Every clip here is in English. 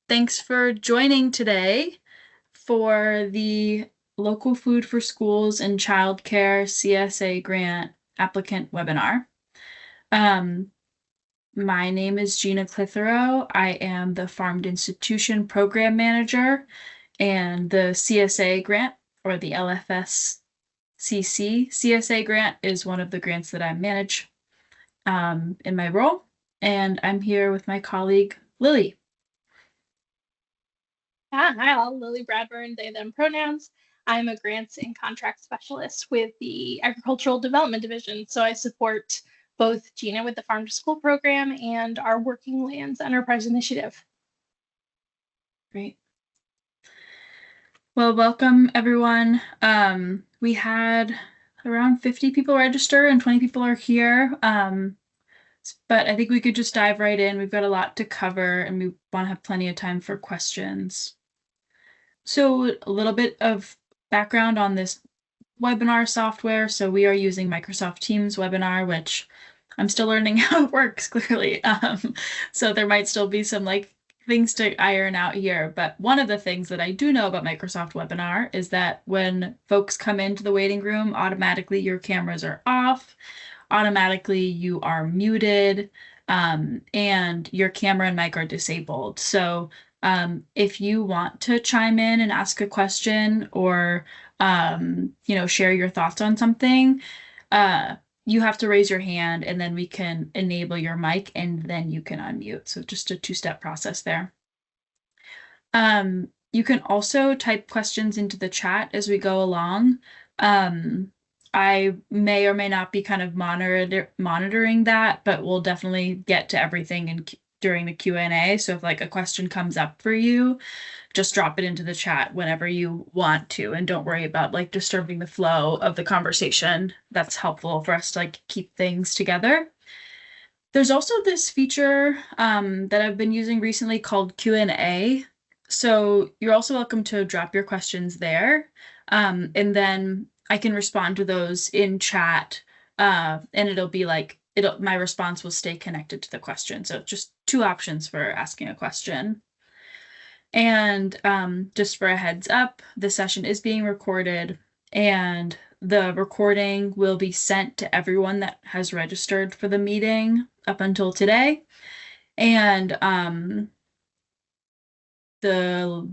Thanks for joining today for the Local Food for Schools and Childcare CSA Grant Applicant webinar. My name is Gina Clitheroe. I am the Farmed Institution Program Manager, and the CSA grant, or the LFSCC CSA grant, is one of the grants that I manage in my role. And I'm here with my colleague, Lily. Hi all, Lily Bradburn, they, them pronouns. I'm a grants and contract specialist with the Agricultural Development Division. So I support both Gina with the Farm to School program and our Working Lands Enterprise Initiative. Great. Well, welcome everyone. We had around 50 people register and 20 people are here. But I think we could just dive right in. We've got a lot to cover and we want to have plenty of time for questions. So a little bit of background on this webinar software. So we are using Microsoft Teams webinar, which I'm still learning how it works clearly. So there might still be some things to iron out here. But one of the things that I do know about Microsoft Webinar is that when folks come into the waiting room, automatically your cameras are off, automatically you are muted, and your camera and mic are disabled. So if you want to chime in and ask a question or share your thoughts on something, you have to raise your hand and then we can enable your mic and then you can unmute. So just a two-step process there. You can also type questions into the chat as we go along. I may or may not be kind of monitoring that, but we'll definitely get to everything during the Q&A. So if a question comes up for you, just drop it into the chat whenever you want to, and don't worry about disturbing the flow of the conversation. That's helpful for us to keep things together. There's also this feature that I've been using recently called Q&A. So you're also welcome to drop your questions there, and then I can respond to those in chat, and it'll be my response will stay connected to the question. So just two options for asking a question. And just for a heads up, the session is being recorded and the recording will be sent to everyone that has registered for the meeting up until today. And the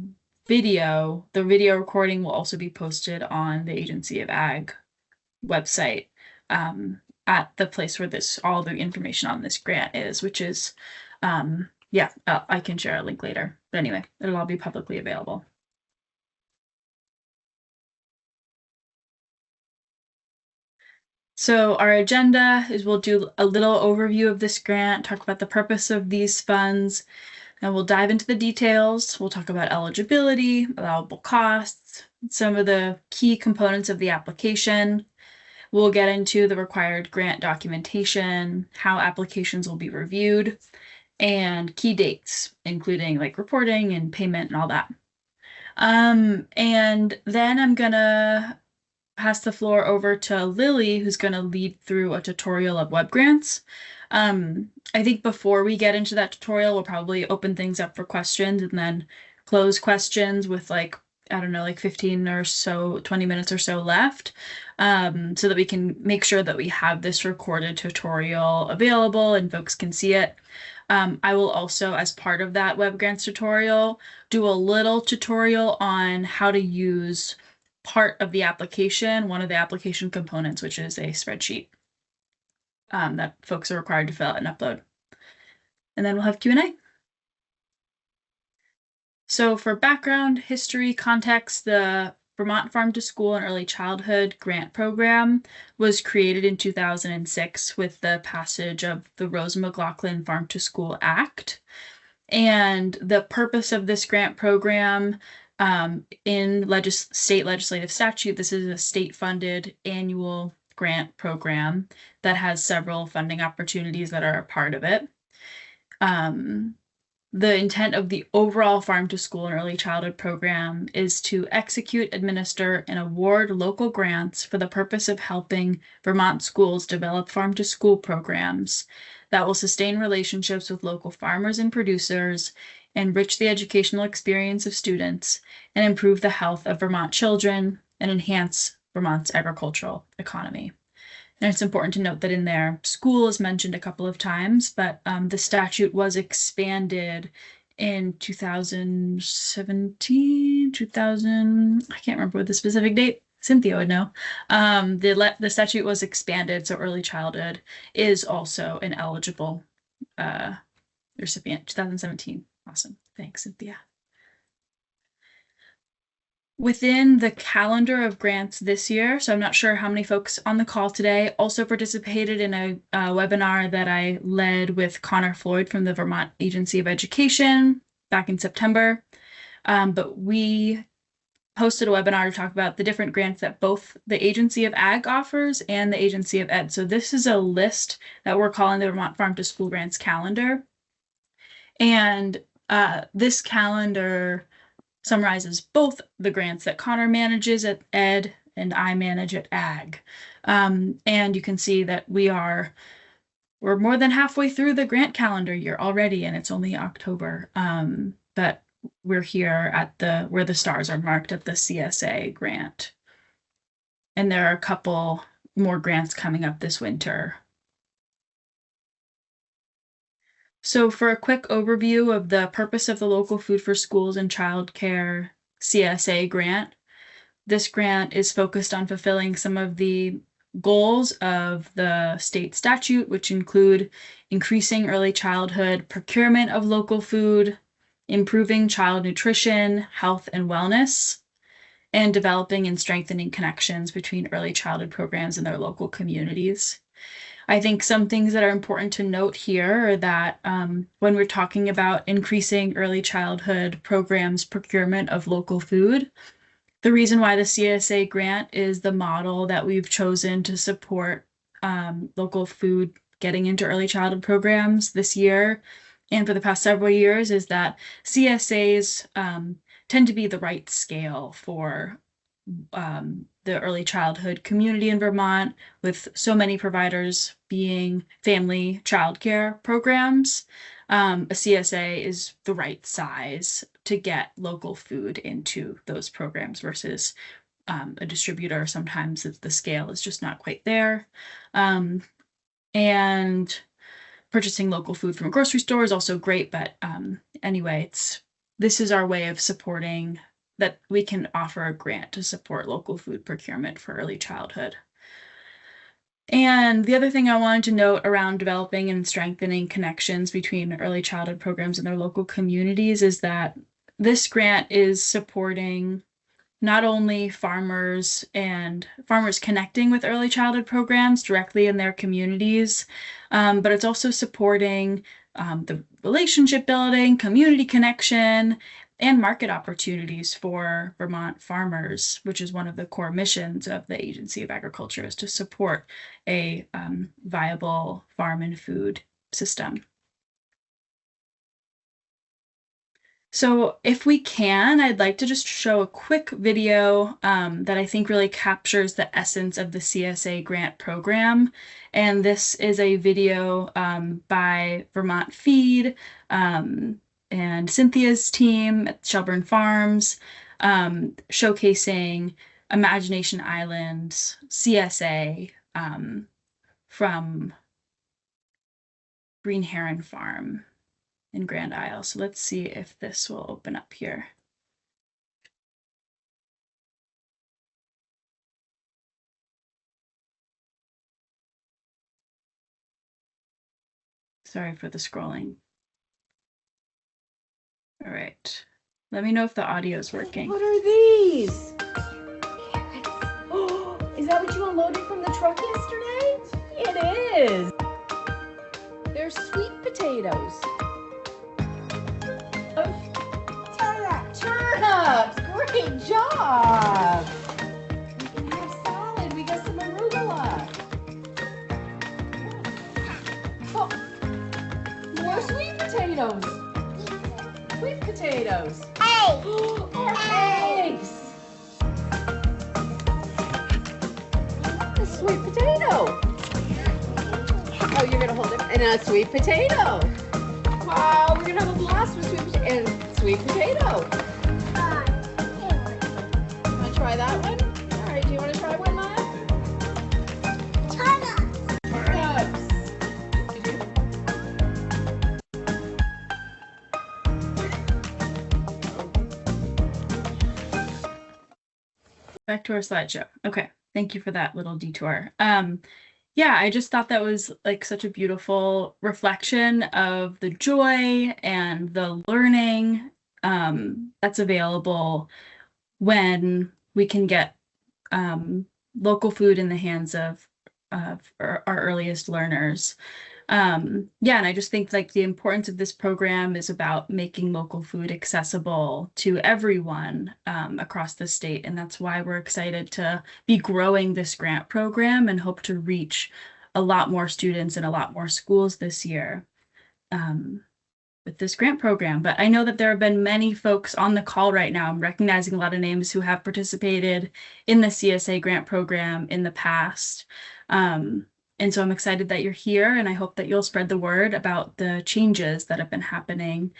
video recording will also be posted on the Agency of Ag website at the place where all the information on this grant is, which is, I can share a link later. But anyway, it'll all be publicly available. So our agenda is we'll do a little overview of this grant, talk about the purpose of these funds, and we'll dive into the details. We'll talk about eligibility, allowable costs, some of the key components of the application. We'll get into the required grant documentation, how applications will be reviewed, and key dates, including reporting and payment and all that. And then I'm gonna pass the floor over to Lily, who's gonna lead through a tutorial of web grants. I think before we get into that tutorial, we'll probably open things up for questions and then close questions with 15 or so, 20 minutes or so left, so that we can make sure that we have this recorded tutorial available and folks can see it. I will also, as part of that web grants tutorial, do a little tutorial on how to use part of the application, one of the application components, which is a spreadsheet that folks are required to fill out and upload. And then we'll have Q&A. So for background, history, context, the Vermont Farm to School and Early Childhood Grant Program was created in 2006 with the passage of the Rose McLaughlin Farm to School Act. And the purpose of this grant program, in state legislative statute, this is a state-funded annual grant program that has several funding opportunities that are a part of it. The intent of the overall Farm to School and Early Childhood program is to execute, administer, and award local grants for the purpose of helping Vermont schools develop farm to school programs that will sustain relationships with local farmers and producers enrich the educational experience of students, and improve the health of Vermont children and enhance Vermont's agricultural economy. And it's important to note that in there, school is mentioned a couple of times, but the statute was expanded in 2017, 2000, I can't remember what the specific date. Cynthia would know. The statute was expanded, so early childhood is also an eligible recipient. 2017. Awesome. Thanks, Cynthia. Within the calendar of grants this year, so I'm not sure how many folks on the call today also participated in a webinar that I led with Connor Floyd from the Vermont Agency of Education back in September. But we hosted a webinar to talk about the different grants that both the Agency of Ag offers and the Agency of Ed. So this is a list that we're calling the Vermont Farm to School Grants Calendar. And this calendar summarizes both the grants that Connor manages at Ed and I manage at Ag. And you can see that we're more than halfway through the grant calendar year already, and it's only October. But we're here at where the stars are marked at the CSA grant. And there are a couple more grants coming up this winter. So for a quick overview of the purpose of the Local Food for Schools and Child Care CSA grant, this grant is focused on fulfilling some of the goals of the state statute, which include increasing early childhood procurement of local food, improving child nutrition, health, and wellness, and developing and strengthening connections between early childhood programs and their local communities. I think some things that are important to note here are that when we're talking about increasing early childhood programs procurement of local food, the reason why the CSA grant is the model that we've chosen to support local food getting into early childhood programs this year and for the past several years is that CSAs tend to be the right scale for the early childhood community in Vermont, with so many providers being family childcare programs. A CSA is the right size to get local food into those programs versus a distributor. Sometimes the scale is just not quite there. And purchasing local food from a grocery store is also great, but anyway, this is our way of supporting that we can offer a grant to support local food procurement for early childhood. And the other thing I wanted to note around developing and strengthening connections between early childhood programs and their local communities is that this grant is supporting not only farmers connecting with early childhood programs directly in their communities, but it's also supporting the relationship building, community connection, and market opportunities for Vermont farmers, which is one of the core missions of the Agency of Agriculture, is to support a viable farm and food system. So if we can, I'd like to just show a quick video that I think really captures the essence of the CSA grant program. And this is a video by Vermont Feed and Cynthia's team at Shelburne Farms, showcasing Imagination Island's CSA from Green Heron Farm in Grand Isle. So let's see if this will open up here. Sorry for the scrolling. All right. Let me know if the audio is working. What are these? Oh, is that what you unloaded from the truck yesterday? It is. They're sweet potatoes. Turnips. Great job. We can have salad. We got some arugula. Oh, more sweet potatoes. Sweet potatoes. Eggs. A sweet potato. Oh, you're gonna hold it. And a sweet potato. Wow, we're gonna have a blast with sweet potato. You wanna try that one? All right, do you wanna try one, Maya? Turnips. Back to our slideshow. Okay, thank you for that little detour. Yeah, I just thought that was like such a beautiful reflection of the joy and the learning that's available when we can get local food in the hands of our earliest learners. Yeah, and I just think like the importance of this program is about making local food accessible to everyone across the state. And that's why we're excited to be growing this grant program and hope to reach a lot more students and a lot more schools this year with this grant program. But I know that there have been many folks on the call right now. I'm recognizing a lot of names who have participated in the CSA grant program in the past. And so I'm excited that you're here, and I hope that you'll spread the word about the changes that have been happening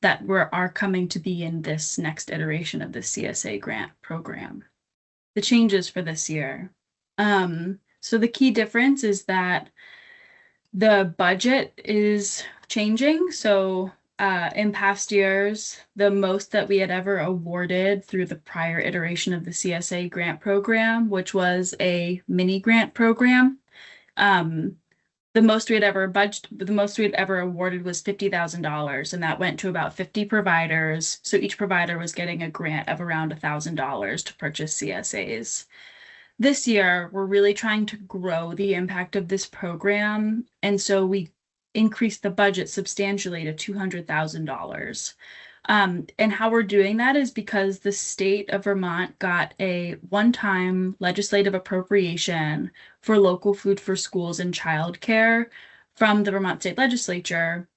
that are coming to be in this next iteration of the CSA grant program. The changes for this year. So the key difference is that the budget is changing. So in past years, the most that we had ever awarded through the prior iteration of the CSA grant program, which was a mini grant program, the most we had ever awarded was $50,000, and that went to about 50 providers. So each provider was getting a grant of around $1,000 to purchase CSAs. This year, we're really trying to grow the impact of this program, and so we increased the budget substantially to $200,000. And how we're doing that is because the state of Vermont got a one-time legislative appropriation for local food for schools and childcare from the Vermont State Legislature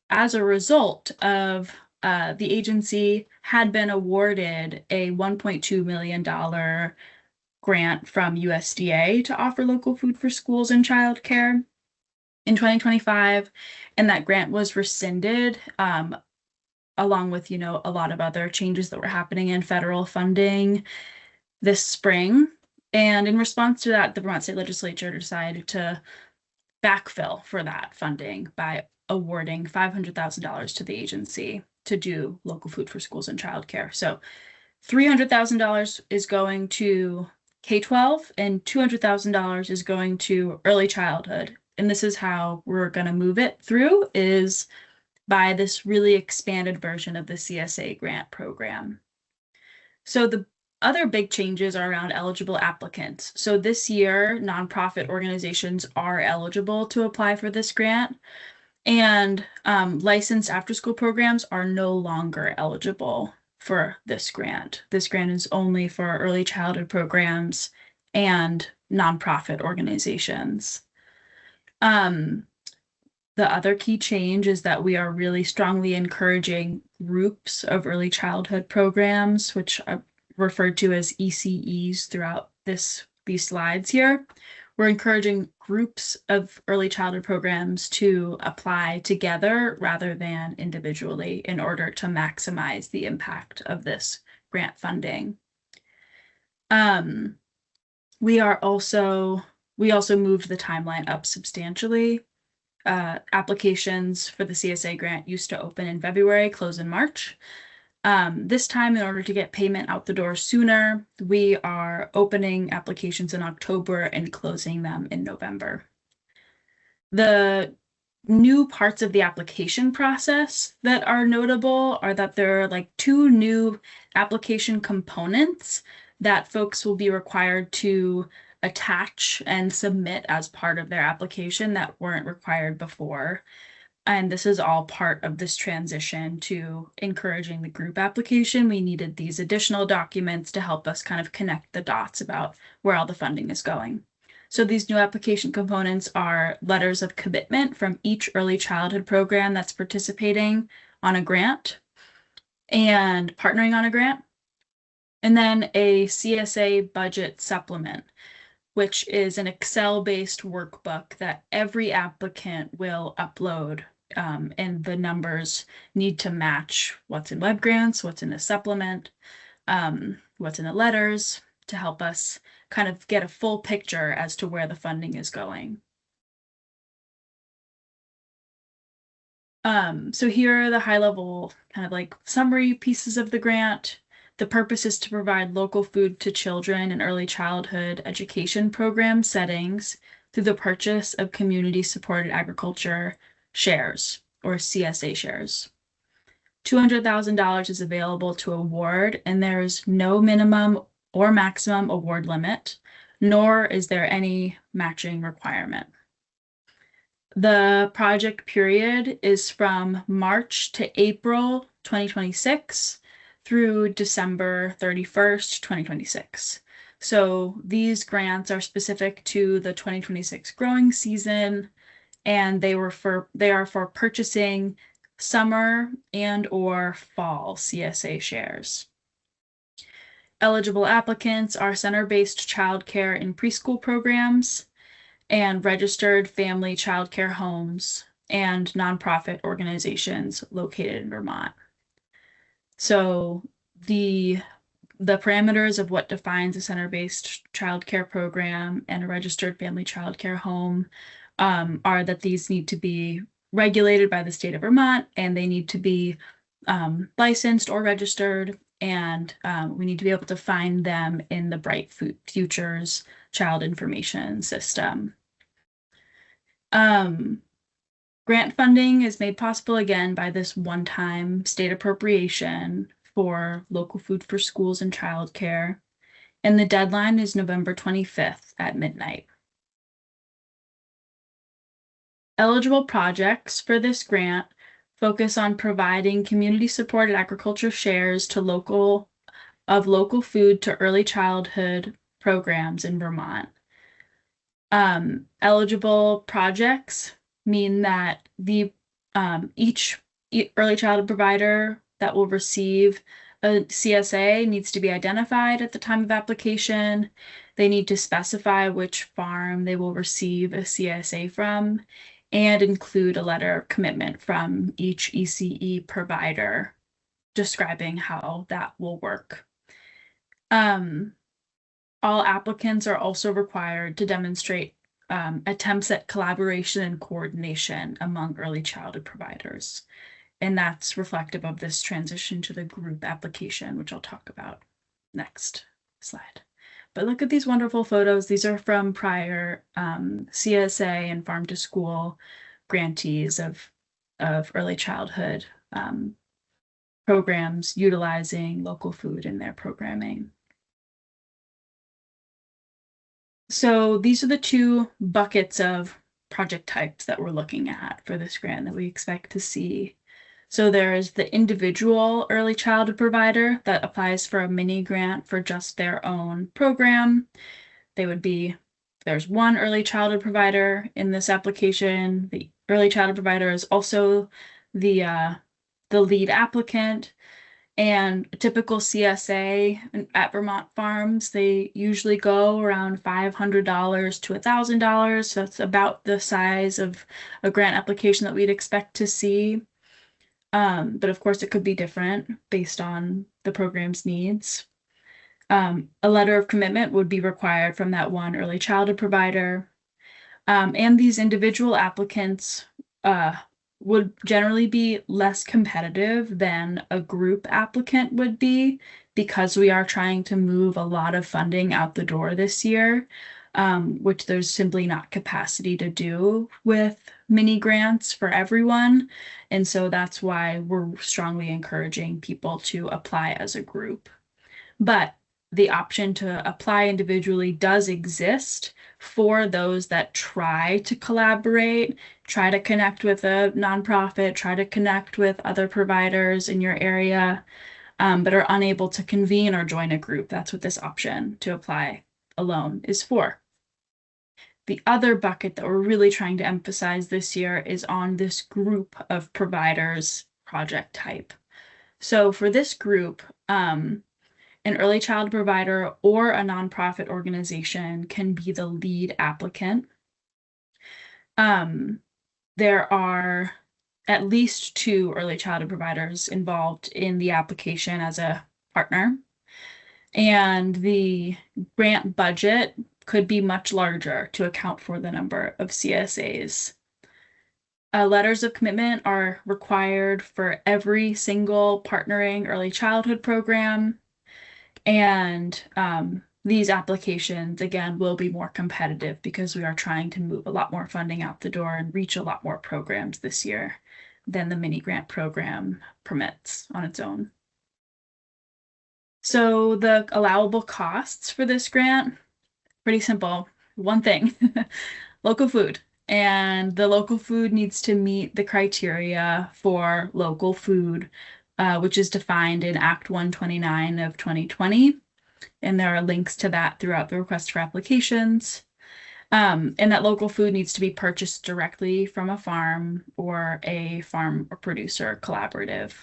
as a result of the agency had been awarded a $1.2 million grant from USDA to offer local food for schools and childcare in 2025, and that grant was rescinded along with, a lot of other changes that were happening in federal funding this spring. And in response to that, the Vermont State Legislature decided to backfill for that funding by awarding $500,000 to the agency to do local food for schools and childcare. So $300,000 is going to K-12 and $200,000 is going to early childhood. And this is how we're going to move it through, is by this really expanded version of the CSA grant program. So the other big changes are around eligible applicants. So this year, nonprofit organizations are eligible to apply for this grant, and licensed after-school programs are no longer eligible for this grant. This grant is only for early childhood programs and nonprofit organizations. The other key change is that we are really strongly encouraging groups of early childhood programs, which are referred to as ECEs throughout these slides here. We're encouraging groups of early childhood programs to apply together rather than individually in order to maximize the impact of this grant funding. We also moved the timeline up substantially. Applications for the CSA grant used to open in February, close in March. This time, in order to get payment out the door sooner, we are opening applications in October and closing them in November. The new parts of the application process that are notable are that there are like 2 new application components that folks will be required to attach and submit as part of their application that weren't required before. And this is all part of this transition to encouraging the group application. We needed these additional documents to help us kind of connect the dots about where all the funding is going. So these new application components are letters of commitment from each early childhood program that's participating on a grant and partnering on a grant, and then a CSA budget supplement, which is an Excel-based workbook that every applicant will upload and the numbers need to match what's in web grants, what's in the supplement, what's in the letters, to help us kind of get a full picture as to where the funding is going. So here are the high level kind of like summary pieces of the grant. The purpose is to provide local food to children in early childhood education program settings through the purchase of community supported agriculture shares, or CSA shares. $200,000 is available to award, and there's no minimum or maximum award limit, nor is there any matching requirement. The project period is from March to April 2026 through December 31st, 2026. So these grants are specific to the 2026 growing season, and they are for purchasing summer and or fall CSA shares. Eligible applicants are center-based childcare and preschool programs and registered family childcare homes and nonprofit organizations located in Vermont. So the parameters of what defines a center-based childcare program and a registered family childcare home are that these need to be regulated by the state of Vermont, and they need to be licensed or registered, and we need to be able to find them in the Bright Futures Child Information System. Grant funding is made possible again by this one-time state appropriation for local food for schools and childcare, and the deadline is November 25th at midnight. Eligible projects for this grant focus on providing community-supported agriculture shares to local food to early childhood programs in Vermont. Eligible projects mean that each early childhood provider that will receive a CSA needs to be identified at the time of application. They need to specify which farm they will receive a CSA from, and include a letter of commitment from each ECE provider describing how that will work. All applicants are also required to demonstrate attempts at collaboration and coordination among early childhood providers. And that's reflective of this transition to the group application, which I'll talk about next slide. But look at these wonderful photos. These are from prior CSA and farm to school grantees of early childhood programs utilizing local food in their programming. So these are the two buckets of project types that we're looking at for this grant that we expect to see. So there's the individual early childhood provider that applies for a mini grant for just their own program. There's one early childhood provider in this application. The early childhood provider is also the lead applicant. And a typical CSA at Vermont farms, they usually go around $500 to $1,000. So that's about the size of a grant application that we'd expect to see. But of course, it could be different based on the program's needs. A letter of commitment would be required from that one early childhood provider. And these individual applicants would generally be less competitive than a group applicant would be, because we are trying to move a lot of funding out the door this year, which there's simply not capacity to do with mini grants for everyone. And so that's why we're strongly encouraging people to apply as a group. But the option to apply individually does exist for those that try to collaborate, try to connect with a nonprofit, try to connect with other providers in your area, but are unable to convene or join a group. That's what this option to apply alone is for. The other bucket that we're really trying to emphasize this year is on this group of providers project type. So for this group, an early child provider or a nonprofit organization can be the lead applicant. There are at least 2 early childhood providers involved in the application as a partner. And the grant budget could be much larger to account for the number of CSAs. Letters of commitment are required for every single partnering early childhood program. And these applications, again, will be more competitive because we are trying to move a lot more funding out the door and reach a lot more programs this year than the mini grant program permits on its own. So the allowable costs for this grant, pretty simple. One thing, local food. And the local food needs to meet the criteria for local food, which is defined in Act 129 of 2020. And there are links to that throughout the request for applications. And that local food needs to be purchased directly from a farm or a farm or producer collaborative.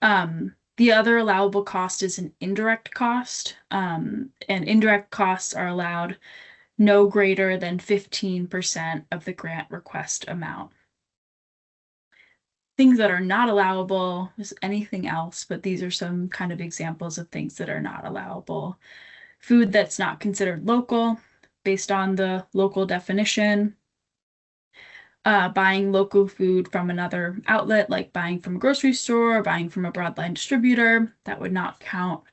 The other allowable cost is an indirect cost, and indirect costs are allowed no greater than 15% of the grant request amount. Things that are not allowable is anything else, but these are some kind of examples of things that are not allowable. Food that's not considered local based on the local definition. Buying local food from another outlet, like buying from a grocery store or buying from a broadline distributor, that would not count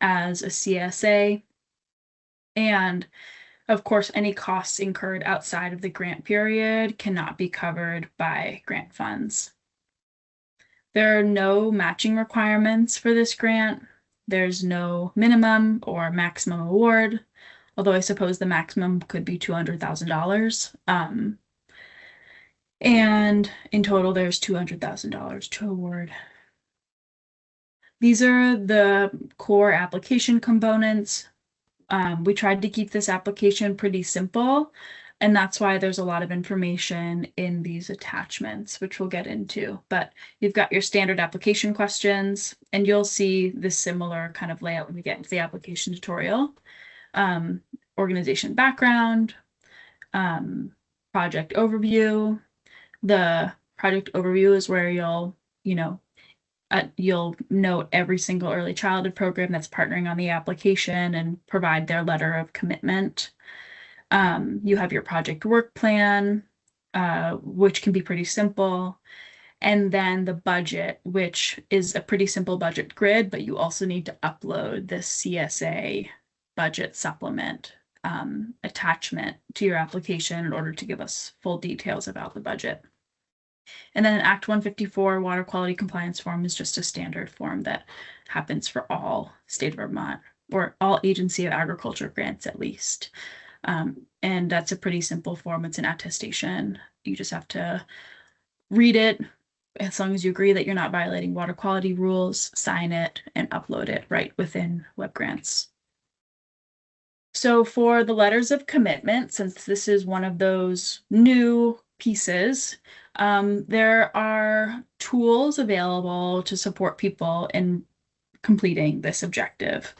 as a CSA. And of course, any costs incurred outside of the grant period cannot be covered by grant funds. There are no matching requirements for this grant. There's no minimum or maximum award, although I suppose the maximum could be $200,000. And in total, there's $200,000 to award. These are the core application components. We tried to keep this application pretty simple, and that's why there's a lot of information in these attachments, which we'll get into. But you've got your standard application questions, and you'll see this similar kind of layout when we get into the application tutorial. Organization background, project overview. The project overview is where you'll note every single early childhood program that's partnering on the application and provide their letter of commitment. You have your project work plan, which can be pretty simple. And then the budget, which is a pretty simple budget grid, but you also need to upload the CSA budget supplement attachment to your application in order to give us full details about the budget. And then an Act 154 water quality compliance form is just a standard form that happens for all state of Vermont, or all Agency of Agriculture grants at least. And that's a pretty simple form. It's an attestation. You just have to read it as long as you agree that you're not violating water quality rules, sign it, and upload it right within WebGrants. So for the letters of commitment, since this is one of those new pieces, there are tools available to support people in completing this objective.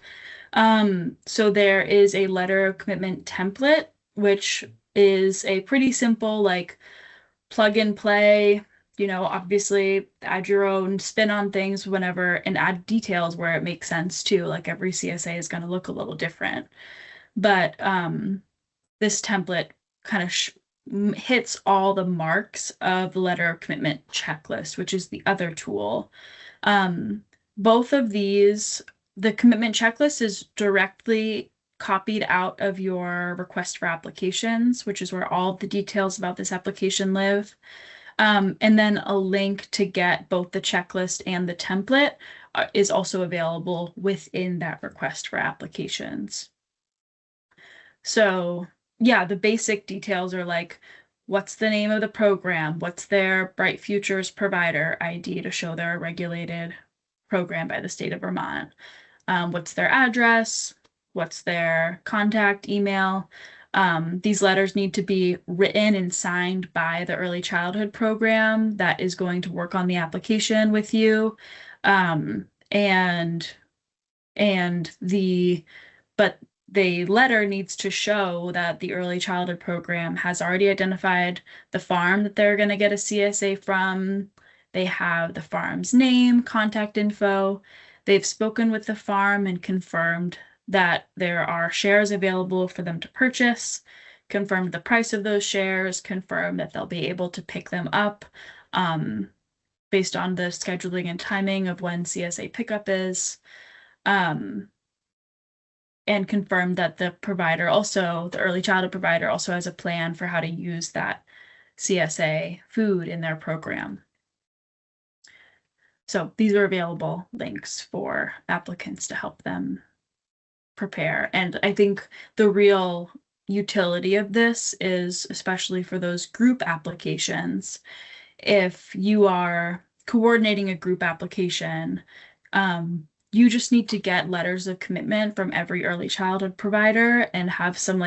So there is a letter of commitment template, which is a pretty simple, like, plug and play, obviously add your own spin on things whenever, and add details where it makes sense too. Like every CSA is going to look a little different. But this template kind of hits all the marks of the letter of commitment checklist, which is the other tool. Both of these, the commitment checklist is directly copied out of your request for applications, which is where all the details about this application live. And then a link to get both the checklist and the template is also available within that request for applications. So yeah, the basic details are like, what's the name of the program? What's their Bright Futures provider ID to show they're a regulated program by the state of Vermont? What's their address? What's their contact email? These letters need to be written and signed by the early childhood program that is going to work on the application with you. But the letter needs to show that the early childhood program has already identified the farm that they're going to get a CSA from. They have the farm's name, contact info. They've spoken with the farm and confirmed that there are shares available for them to purchase, confirmed the price of those shares, confirmed that they'll be able to pick them up based on the scheduling and timing of when CSA pickup is. And confirm that the provider also, the early childhood provider also has a plan for how to use that CSA food in their program. So these are available links for applicants to help them prepare. And I think the real utility of this is especially for those group applications. If you are coordinating a group application, you just need to get letters of commitment from every early childhood provider and have some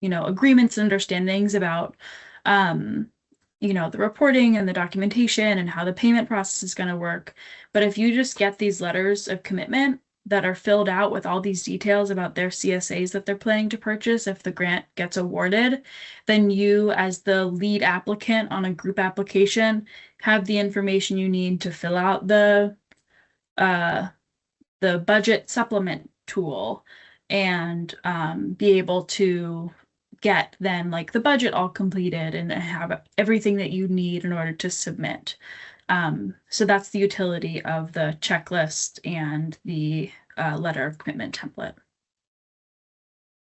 agreements and understandings about, the reporting and the documentation and how the payment process is going to work. But if you just get these letters of commitment that are filled out with all these details about their CSAs that they're planning to purchase if the grant gets awarded, then you, as the lead applicant on a group application, have the information you need to fill out the budget supplement tool and be able to get then the budget all completed and have everything that you need in order to submit. So that's the utility of the checklist and the letter of commitment template.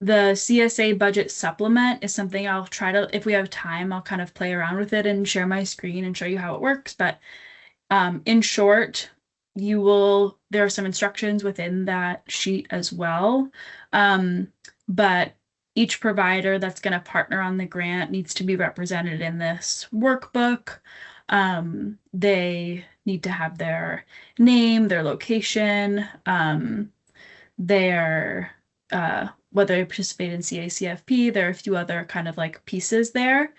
The CSA budget supplement is something I'll try to, if we have time, I'll kind of play around with it and share my screen and show you how it works. But in short, there are some instructions within that sheet as well. But each provider that's going to partner on the grant needs to be represented in this workbook. They need to have their name, their location, whether they participate in CACFP. There are a few other kind of pieces there.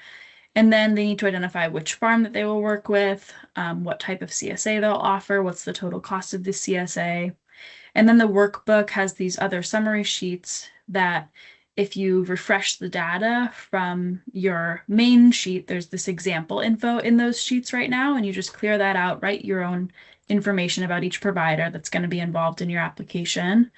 And then they need to identify which farm that they will work with, what type of CSA they'll offer, what's the total cost of the CSA. And then the workbook has these other summary sheets that if you refresh the data from your main sheet, there's this example info in those sheets right now, and you just clear that out, write your own information about each provider that's going to be involved in your application.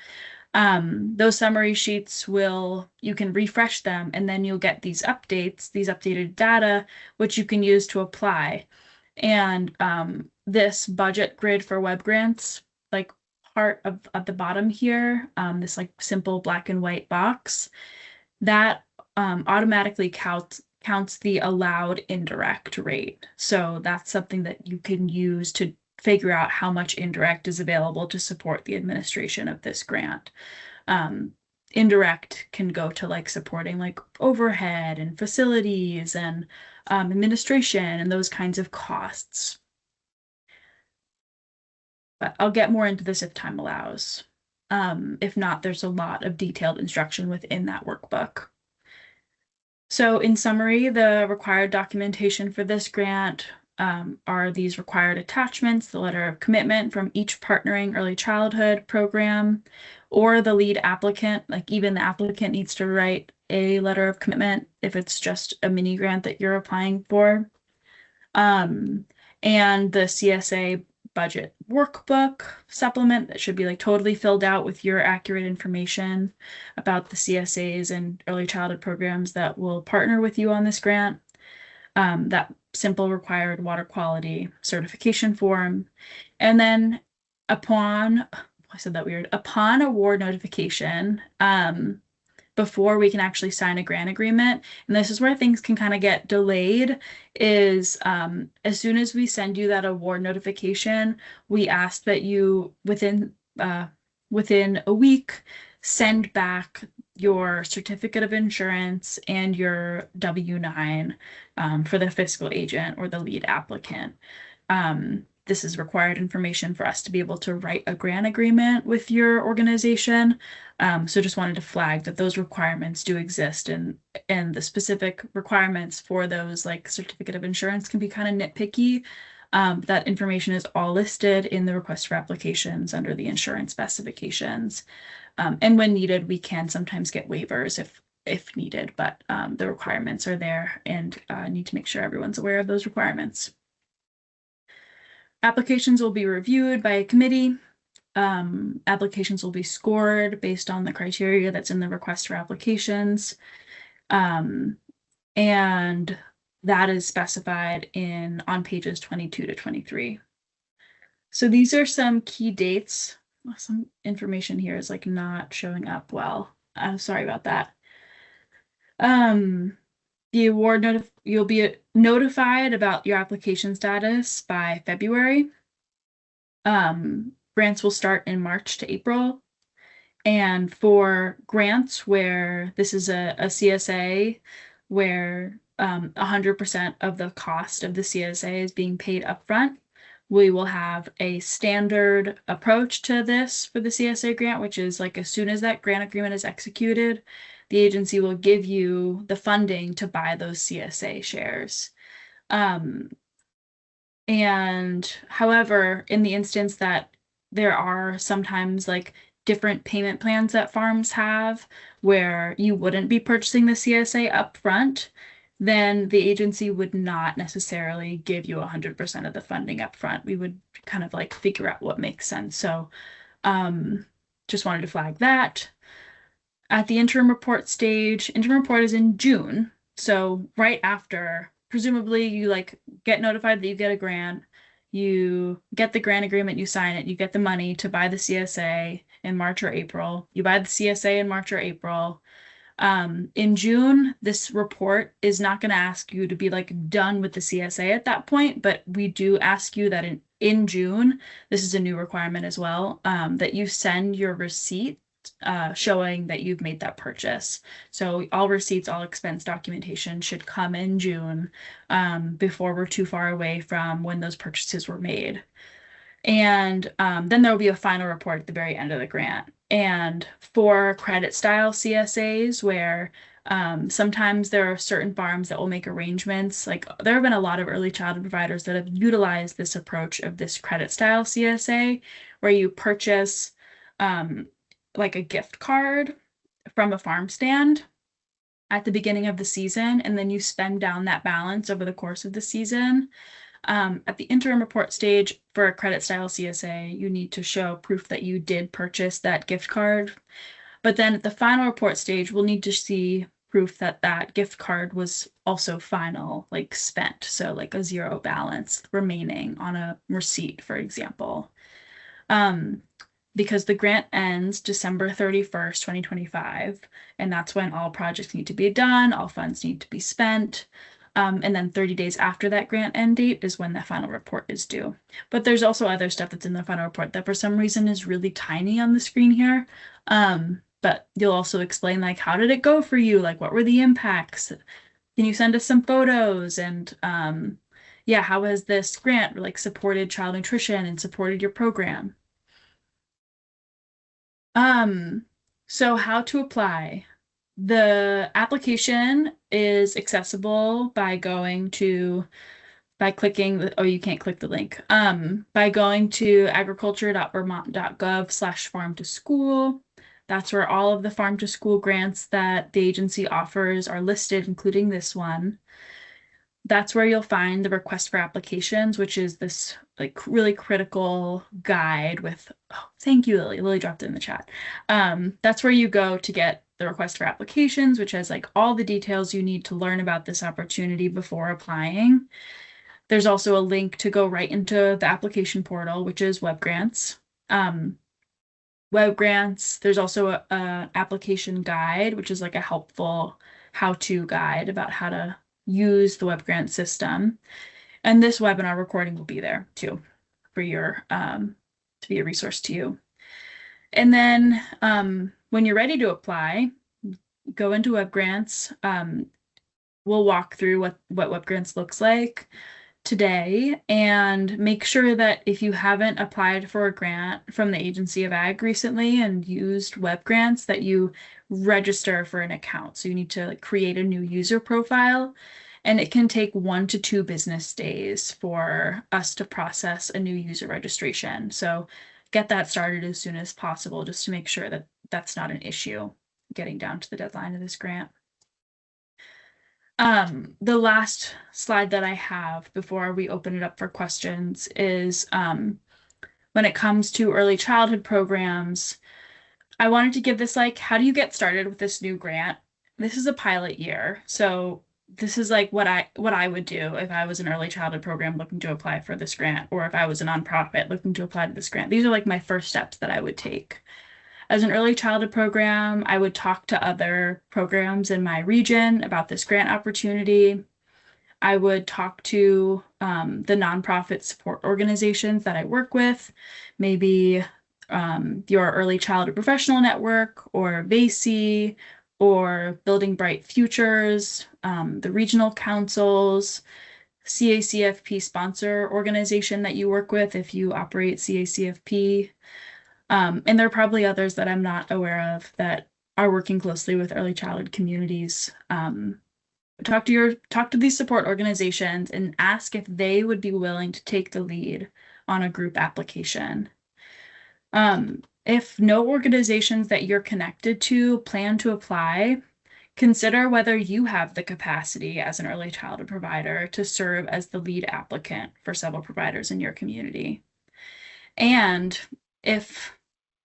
Those summary sheets you can refresh them, and then you'll get these updates, these updated data, which you can use to apply. And this budget grid for web grants, part at the bottom here, this simple black and white box, that automatically counts the allowed indirect rate. So that's something that you can use to figure out how much indirect is available to support the administration of this grant. Indirect can go to supporting overhead and facilities and administration and those kinds of costs. But I'll get more into this if time allows. If not, there's a lot of detailed instruction within that workbook. So in summary, the required documentation for this grant are these required attachments, the letter of commitment from each partnering early childhood program, or the lead applicant, even the applicant needs to write a letter of commitment if it's just a mini grant that you're applying for. And the CSA budget workbook supplement that should be totally filled out with your accurate information about the CSAs and early childhood programs that will partner with you on this grant. That simple required water quality certification form. And then upon award notification, before we can actually sign a grant agreement, and this is where things can kind of get delayed, is as soon as we send you that award notification, we ask that you within a week send back your certificate of insurance and your W-9 for the fiscal agent or the lead applicant. This is required information for us to be able to write a grant agreement with your organization. So just wanted to flag that those requirements do exist, and the specific requirements for those certificate of insurance can be kind of nitpicky. That information is all listed in the request for applications under the insurance specifications. And when needed, we can sometimes get waivers if needed, but the requirements are there and need to make sure everyone's aware of those requirements. Applications will be reviewed by a committee. Applications will be scored based on the criteria that's in the request for applications. And that is specified on pages 22 to 23. So these are some key dates. Some information here is like not showing up well. I'm sorry about that. The award you'll be notified about your application status by February. Grants will start in March to April. And for grants where this is a CSA, where 100% of the cost of the CSA is being paid upfront, we will have a standard approach to this for the CSA grant, which is like as soon as that grant agreement is executed, the agency will give you the funding to buy those CSA shares. And however, in the instance that there are sometimes like different payment plans that farms have where you wouldn't be purchasing the CSA upfront, then the agency would not necessarily give you 100% of the funding upfront. We would kind of like figure out what makes sense. So just wanted to flag that. At the interim report stage, interim report is in June. So right after, presumably you like get notified that you get a grant, you get the grant agreement, you sign it, you get the money to buy the CSA in March or April. You buy the CSA in March or April. In June, this report is not going to ask you to be like done with the CSA at that point, but we do ask you that in June, this is a new requirement as well, that you send your receipt showing that you've made that purchase. So all receipts, all expense documentation should come in June before we're too far away from when those purchases were made. And then there will be a final report at the very end of the grant. And for credit style CSAs where sometimes there are certain farms that will make arrangements, like there have been a lot of early childhood providers that have utilized this approach of this credit style CSA where you purchase like a gift card from a farm stand at the beginning of the season, and then you spend down that balance over the course of the season. At the interim report stage for a credit style CSA, you need to show proof that you did purchase that gift card. But then at the final report stage, we'll need to see proof that that gift card was also final, like spent. So like a zero balance remaining on a receipt, for example. Because the grant ends December 31st, 2025, and that's when all projects need to be done, all funds need to be spent. And then 30 days after that grant end date is when the final report is due. But there's also other stuff that's in the final report that for some reason is really tiny on the screen here. But you'll also explain like, how did it go for you? Like, what were the impacts? Can you send us some photos? And yeah, how has this grant like supported child nutrition and supported your program? So how to apply. The application is accessible by clicking oh, you can't click the link. By going to agriculture.vermont.gov/farm to school. That's where all of the farm to school grants that the agency offers are listed, including this one. That's where you'll find the request for applications, which is this like really critical guide with, oh, thank you, Lily. Lily dropped it in the chat. That's where you go to get the request for applications, which has like all the details you need to learn about this opportunity before applying. There's also a link to go right into the application portal, which is Web Grants. Web Grants, there's also a application guide, which is like a helpful how-to guide about how to use the web grant system. And this webinar recording will be there too for your to be a resource to you. And then when you're ready to apply, go into web grants. We'll walk through what web grants looks like today and make sure that if you haven't applied for a grant from the Agency of Ag recently and used web grants, that you register for an account. So you need to like create a new user profile and it can take 1 to 2 business days for us to process a new user registration. So get that started as soon as possible, just to make sure that that's not an issue getting down to the deadline of this grant. The last slide that I have before we open it up for questions is when it comes to early childhood programs, I wanted to give this like, how do you get started with this new grant? This is a pilot year. So this is like what I would do if I was an early childhood program looking to apply for this grant, or if I was a nonprofit looking to apply to this grant. These are like my first steps that I would take. As an early childhood program, I would talk to other programs in my region about this grant opportunity. I would talk to the nonprofit support organizations that I work with, maybe your Early Childhood Professional Network, or VACE, or Building Bright Futures, the regional councils, CACFP sponsor organization that you work with if you operate CACFP. And there are probably others that I'm not aware of that are working closely with early childhood communities. Talk to these support organizations and ask if they would be willing to take the lead on a group application. If no organizations that you're connected to plan to apply, consider whether you have the capacity as an early childhood provider to serve as the lead applicant for several providers in your community. And if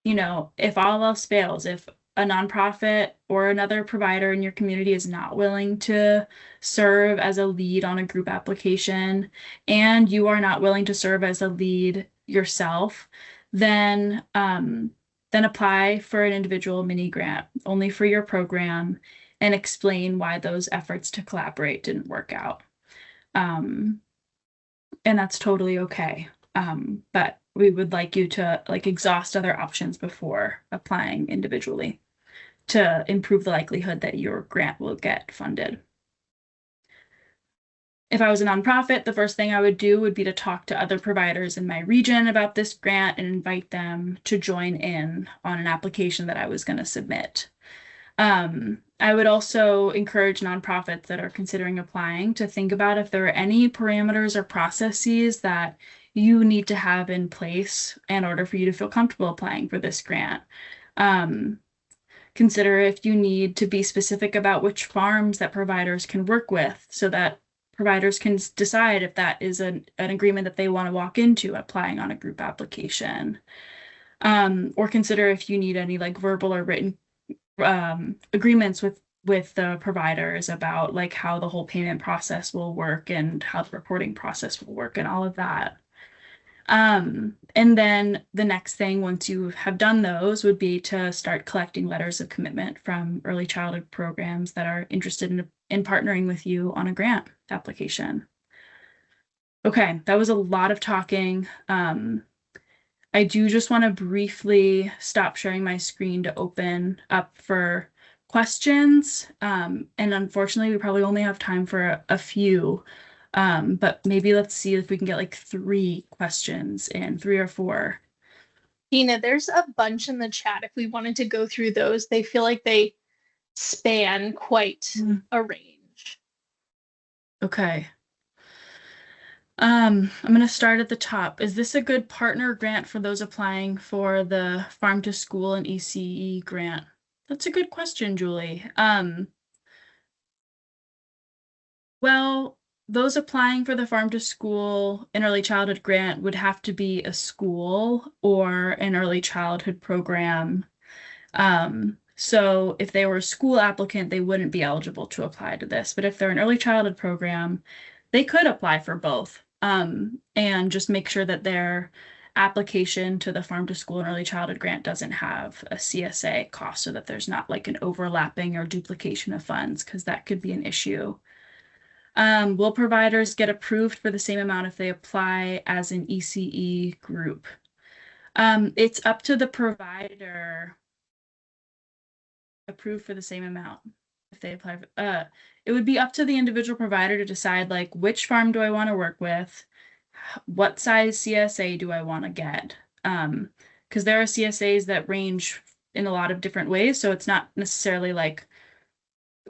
all else fails, if a nonprofit or another provider in your community is not willing to serve as a lead on a group application, and you are not willing to serve as a lead yourself, then apply for an individual mini grant only for your program and explain why those efforts to collaborate didn't work out. And that's totally okay. But we would like you to exhaust other options before applying individually to improve the likelihood that your grant will get funded. If I was a nonprofit, the first thing I would do would be to talk to other providers in my region about this grant and invite them to join in on an application that I was going to submit. I would also encourage nonprofits that are considering applying to think about if there are any parameters or processes that you need to have in place in order for you to feel comfortable applying for this grant. Consider if you need to be specific about which farms that providers can work with so that providers can decide if that is an agreement that they want to walk into applying on a group application. Or consider if you need any verbal or written agreements with the providers about how the whole payment process will work and how the reporting process will work and all of that. And then the next thing, once you have done those, would be to start collecting letters of commitment from early childhood programs that are interested in partnering with you on a grant application. Okay, that was a lot of talking. I do just want to briefly stop sharing my screen to open up for questions. And unfortunately, we probably only have time for a few. But maybe let's see if we can get 3 questions in, 3 or 4. Tina, there's a bunch in the chat. If we wanted to go through those, they feel like they span quite a range. Okay. I'm going to start at the top. Is this a good partner grant for those applying for the Farm to School and ECE grant? That's a good question, Julie. Well, those applying for the Farm to School and Early Childhood grant would have to be a school or an early childhood program. So if they were a school applicant, they wouldn't be eligible to apply to this. But if they're an early childhood program, they could apply for both. And just make sure that their application to the Farm to School and Early Childhood grant doesn't have a CSA cost, so that there's not an overlapping or duplication of funds, because that could be an issue. Will providers get approved for the same amount if they apply as an ECE group? It's up to the provider. Approved for the same amount if they apply for, it would be up to the individual provider to decide which farm do I want to work with, what size CSA do I want to get, because there are CSAs that range in a lot of different ways, so it's not necessarily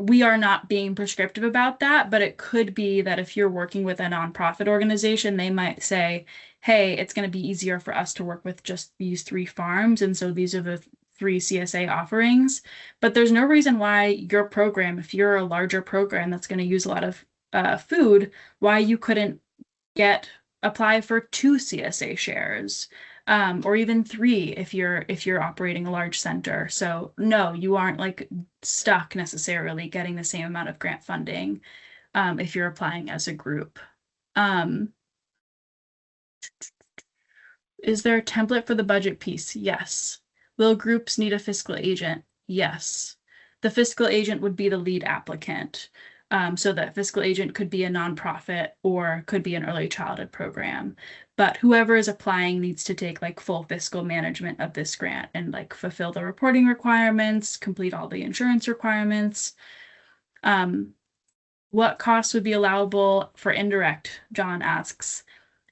we are not being prescriptive about that, but it could be that if you're working with a nonprofit organization, they might say, hey, it's going to be easier for us to work with just these 3 farms. And so these are the 3 CSA offerings. But there's no reason why your program, if you're a larger program that's going to use a lot of food, why you couldn't apply for 2 CSA shares. Or even 3 if you're operating a large center. So no, you aren't like stuck necessarily getting the same amount of grant funding if you're applying as a group. Is there a template for the budget piece? Yes. Will groups need a fiscal agent? Yes. The fiscal agent would be the lead applicant. So that fiscal agent could be a nonprofit or could be an early childhood program. But whoever is applying needs to take like full fiscal management of this grant and like fulfill the reporting requirements, complete all the insurance requirements. What costs would be allowable for indirect? John asks.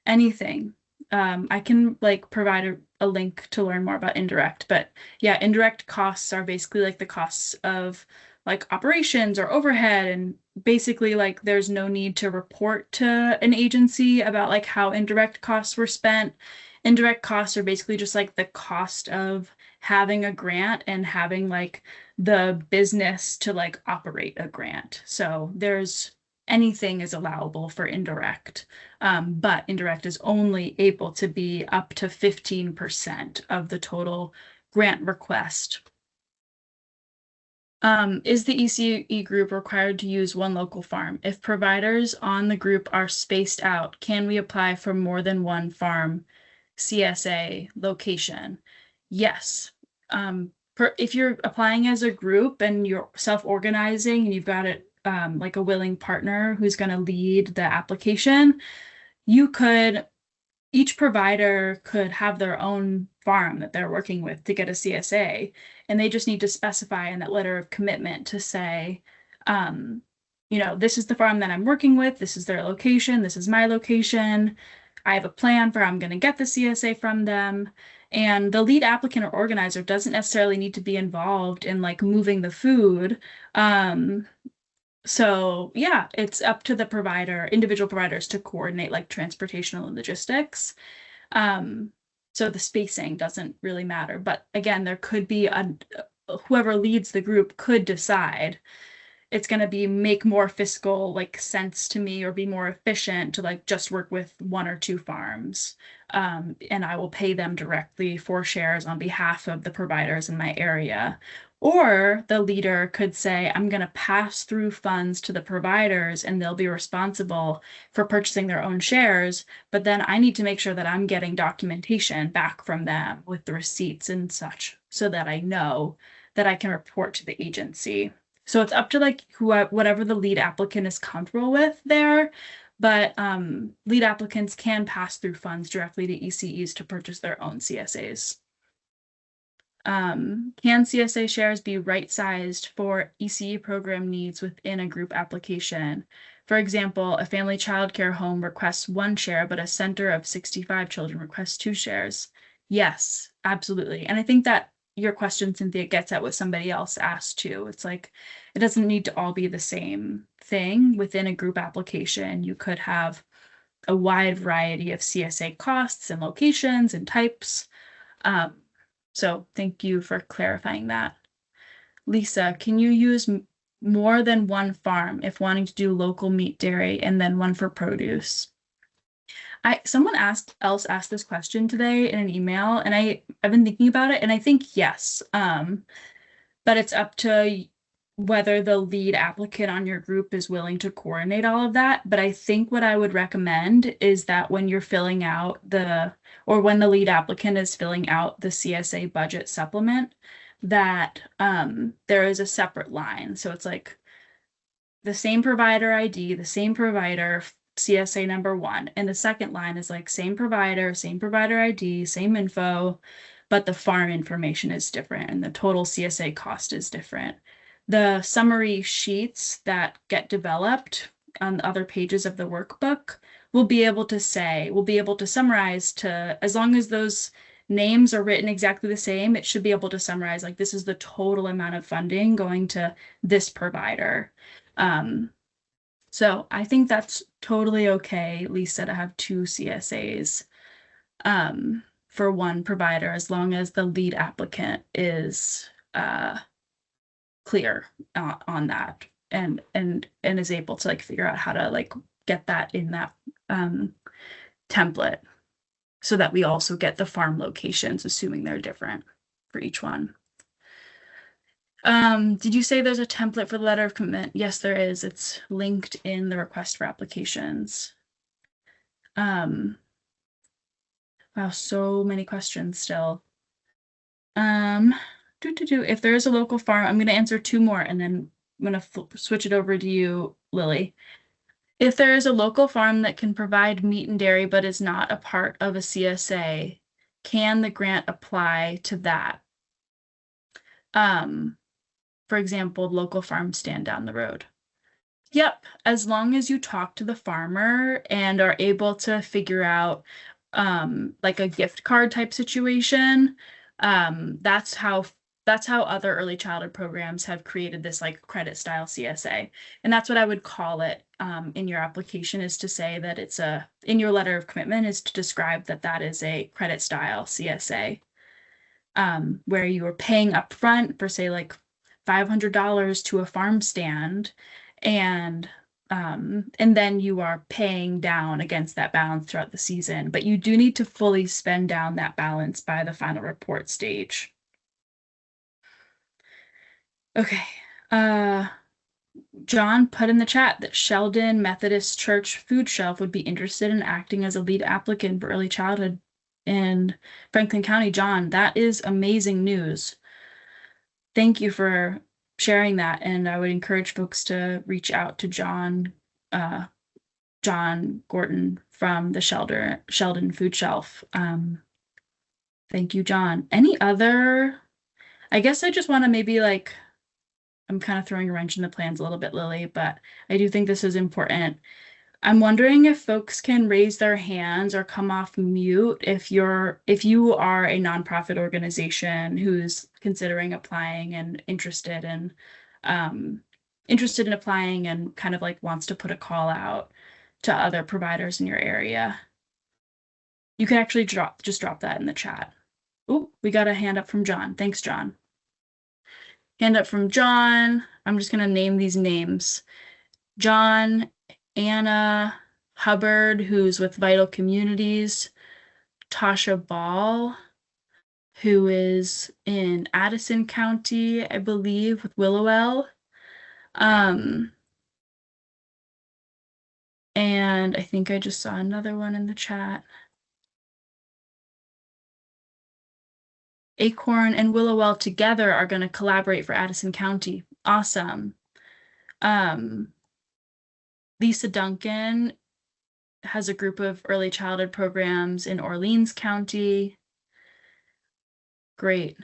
Anything. I can like provide a link to learn more about indirect, but yeah, indirect costs are basically like the costs of like operations or overhead, and basically like there's no need to report to an agency about like how indirect costs were spent. Indirect costs are basically just like the cost of having a grant and having like the business to like operate a grant. So anything is allowable for indirect, but indirect is only able to be up to 15% of the total grant request. Is the ECE group required to use one local farm? If providers on the group are spaced out, can we apply for more than one farm CSA location? Yes. If you're applying as a group and you're self-organizing and you've got it like a willing partner who's going to lead the application, each provider could have their own farm that they're working with to get a CSA, and they just need to specify in that letter of commitment to say, this is the farm that I'm working with, this is their location, this is my location, I have a plan for how I'm going to get the CSA from them. And the lead applicant or organizer doesn't necessarily need to be involved in like moving the food. So yeah, it's up to the individual providers to coordinate like transportation and logistics. So the spacing doesn't really matter. But again, there could be whoever leads the group could decide it's going to make more fiscal like sense to me or be more efficient to like just work with 1 or 2 farms. And I will pay them directly for shares on behalf of the providers in my area. Or the leader could say, I'm going to pass through funds to the providers and they'll be responsible for purchasing their own shares. But then I need to make sure that I'm getting documentation back from them with the receipts and such so that I know that I can report to the agency. So it's up to like whatever the lead applicant is comfortable with there. But lead applicants can pass through funds directly to ECEs to purchase their own CSAs. Can CSA shares be right-sized for ECE program needs within a group application? For example, a family childcare home requests 1 share, but a center of 65 children requests 2 shares. Yes, absolutely. And I think that your question, Cynthia, gets at what somebody else asked too. It's like, it doesn't need to all be the same thing within a group application. You could have a wide variety of CSA costs and locations and types. So thank you for clarifying that. Lisa, can you use more than 1 farm if wanting to do local meat, dairy, and then 1 for produce? Someone else asked this question today in an email, and I've been thinking about it, and I think yes. But it's up to whether the lead applicant on your group is willing to coordinate all of that. But I think what I would recommend is that when you're filling out when the lead applicant is filling out the CSA budget supplement, that there is a separate line. So it's like the same provider ID, the same provider, CSA number 1. And the second line is like same provider ID, same info, but the farm information is different and the total CSA cost is different. The summary sheets that get developed on the other pages of the workbook will be able to summarize to, as long as those names are written exactly the same, it should be able to summarize like this is the total amount of funding going to this provider. So I think that's totally okay, Lisa, to have 2 CSAs for one provider, as long as the lead applicant is clear on that and is able to like figure out how to like get that in that template, so that we also get the farm locations, assuming they're different for each one. Did you say there's a template for the letter of commitment? Yes, there is. It's linked in the request for applications. Wow, so many questions still. If there is a local farm, I'm going to answer 2 more and then I'm going to switch it over to you, Lily. If there is a local farm that can provide meat and dairy but is not a part of a CSA, can the grant apply to that? For example, local farm stand down the road. Yep, as long as you talk to the farmer and are able to figure out like a gift card type situation, that's how other early childhood programs have created this like credit style CSA. And that's what I would call it in your application, is to say that it's in your letter of commitment is to describe that that is a credit style CSA, where you are paying upfront for say like $500 to a farm stand, and then you are paying down against that balance throughout the season, but you do need to fully spend down that balance by the final report stage. Okay. John put in the chat that Sheldon Methodist Church Food Shelf would be interested in acting as a lead applicant for early childhood in Franklin County. John, that is amazing news. Thank you for sharing that, and I would encourage folks to reach out to John Gorton from the Sheldon Food Shelf. Thank you, John. Any other? I guess I just want to maybe like, I'm kind of throwing a wrench in the plans a little bit, Lily, but I do think this is important. I'm wondering if folks can raise their hands or come off mute if you are a nonprofit organization who's considering applying and interested in applying and kind of like wants to put a call out to other providers in your area. You can actually just drop that in the chat. Oh, we got a hand up from John. Thanks, John. Hand up from John. I'm just going to name these names. John, Anna Hubbard, who's with Vital Communities, Tasha Ball, who is in Addison County, I believe, with Willowell. And I think I just saw another one in the chat. Acorn and Willowell together are going to collaborate for Addison County. Awesome. Lisa Duncan has a group of early childhood programs in Orleans County. Great.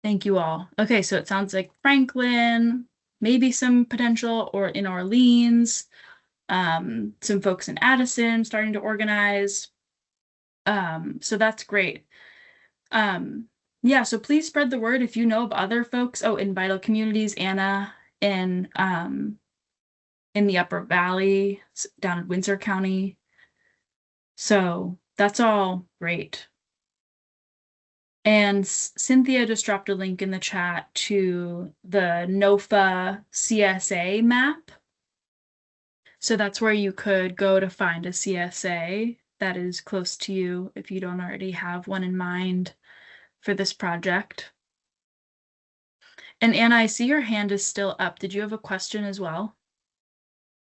Thank you all. Okay, so it sounds like Franklin, maybe some potential or in Orleans, some folks in Addison starting to organize. So that's great. Yeah, so please spread the word if you know of other folks. Oh, in Vital Communities, Anna in the Upper Valley, down in Windsor County. So that's all great. And Cynthia just dropped a link in the chat to the NOFA CSA map. So that's where you could go to find a CSA that is close to you if you don't already have one in mind for this project. And Anna, I see your hand is still up. Did you have a question as well?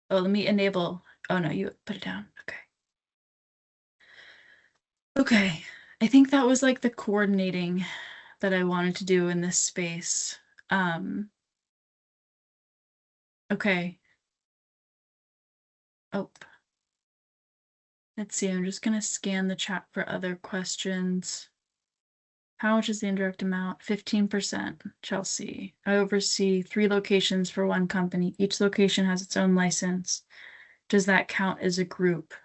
Oh, let me enable. Oh no, you put it down. Okay. Okay. I think that was like the coordinating that I wanted to do in this space. Okay. Oh. Let's see, I'm just gonna scan the chat for other questions. How much is the indirect amount? 15%, Chelsea. I oversee 3 locations for one company. Each location has its own license. Does that count as a group?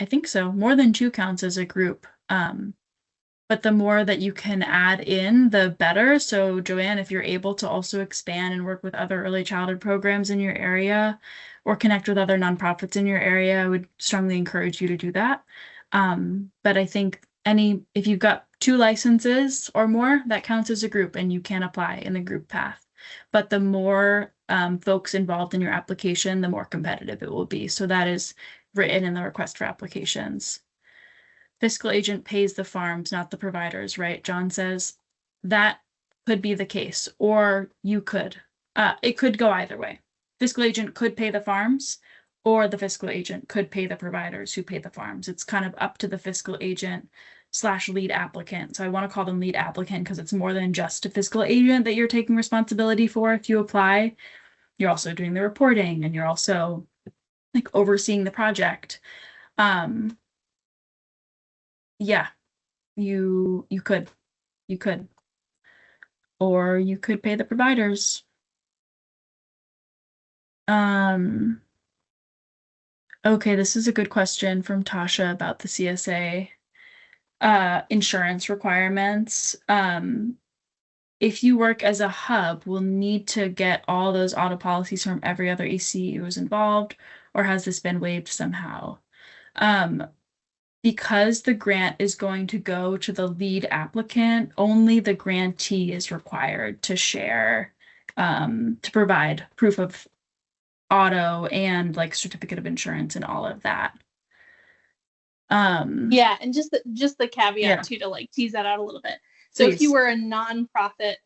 I think so. More than 2 counts as a group. But the more that you can add in, the better. So Joanne, if you're able to also expand and work with other early childhood programs in your area or connect with other nonprofits in your area, I would strongly encourage you to do that. But I think if you've got 2 licenses or more, that counts as a group and you can apply in the group path. But the more folks involved in your application, the more competitive it will be. So that is written in the request for applications. Fiscal agent pays the farms, not the providers, right? John says that could be the case, or you could. It could go either way. Fiscal agent could pay the farms, or the fiscal agent could pay the providers who pay the farms. It's kind of up to the fiscal agent / lead applicant. So I want to call them lead applicant because it's more than just a fiscal agent that you're taking responsibility for if you apply. You're also doing the reporting and you're also like overseeing the project. Yeah, you could, or you could pay the providers. Okay, this is a good question from Tasha about the CSA insurance requirements. If you work as a hub, we'll need to get all those auto policies from every other EC who is involved, or has this been waived somehow? Because the grant is going to go to the lead applicant, only the grantee is required to share, to provide proof of auto and like certificate of insurance and all of that. Yeah, and just the caveat too, to like tease that out a little bit. So if you were a nonprofit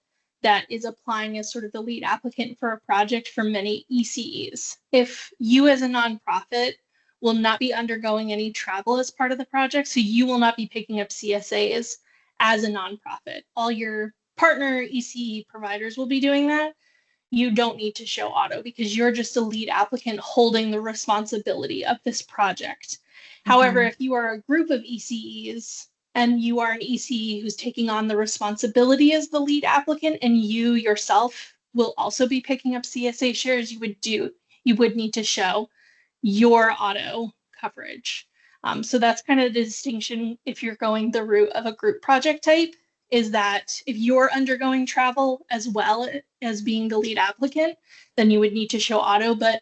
that is applying as sort of the lead applicant for a project for many ECEs, if you as a nonprofit will not be undergoing any travel as part of the project, so you will not be picking up CSAs as a nonprofit. All your partner ECE providers will be doing that. You don't need to show auto because you're just a lead applicant holding the responsibility of this project. However, if you are a group of ECEs and you are an ECE who's taking on the responsibility as the lead applicant and you yourself will also be picking up CSA shares, you would need to show your auto coverage. So that's kind of the distinction if you're going the route of a group project type, is that if you're undergoing travel as well as being the lead applicant, then you would need to show auto. But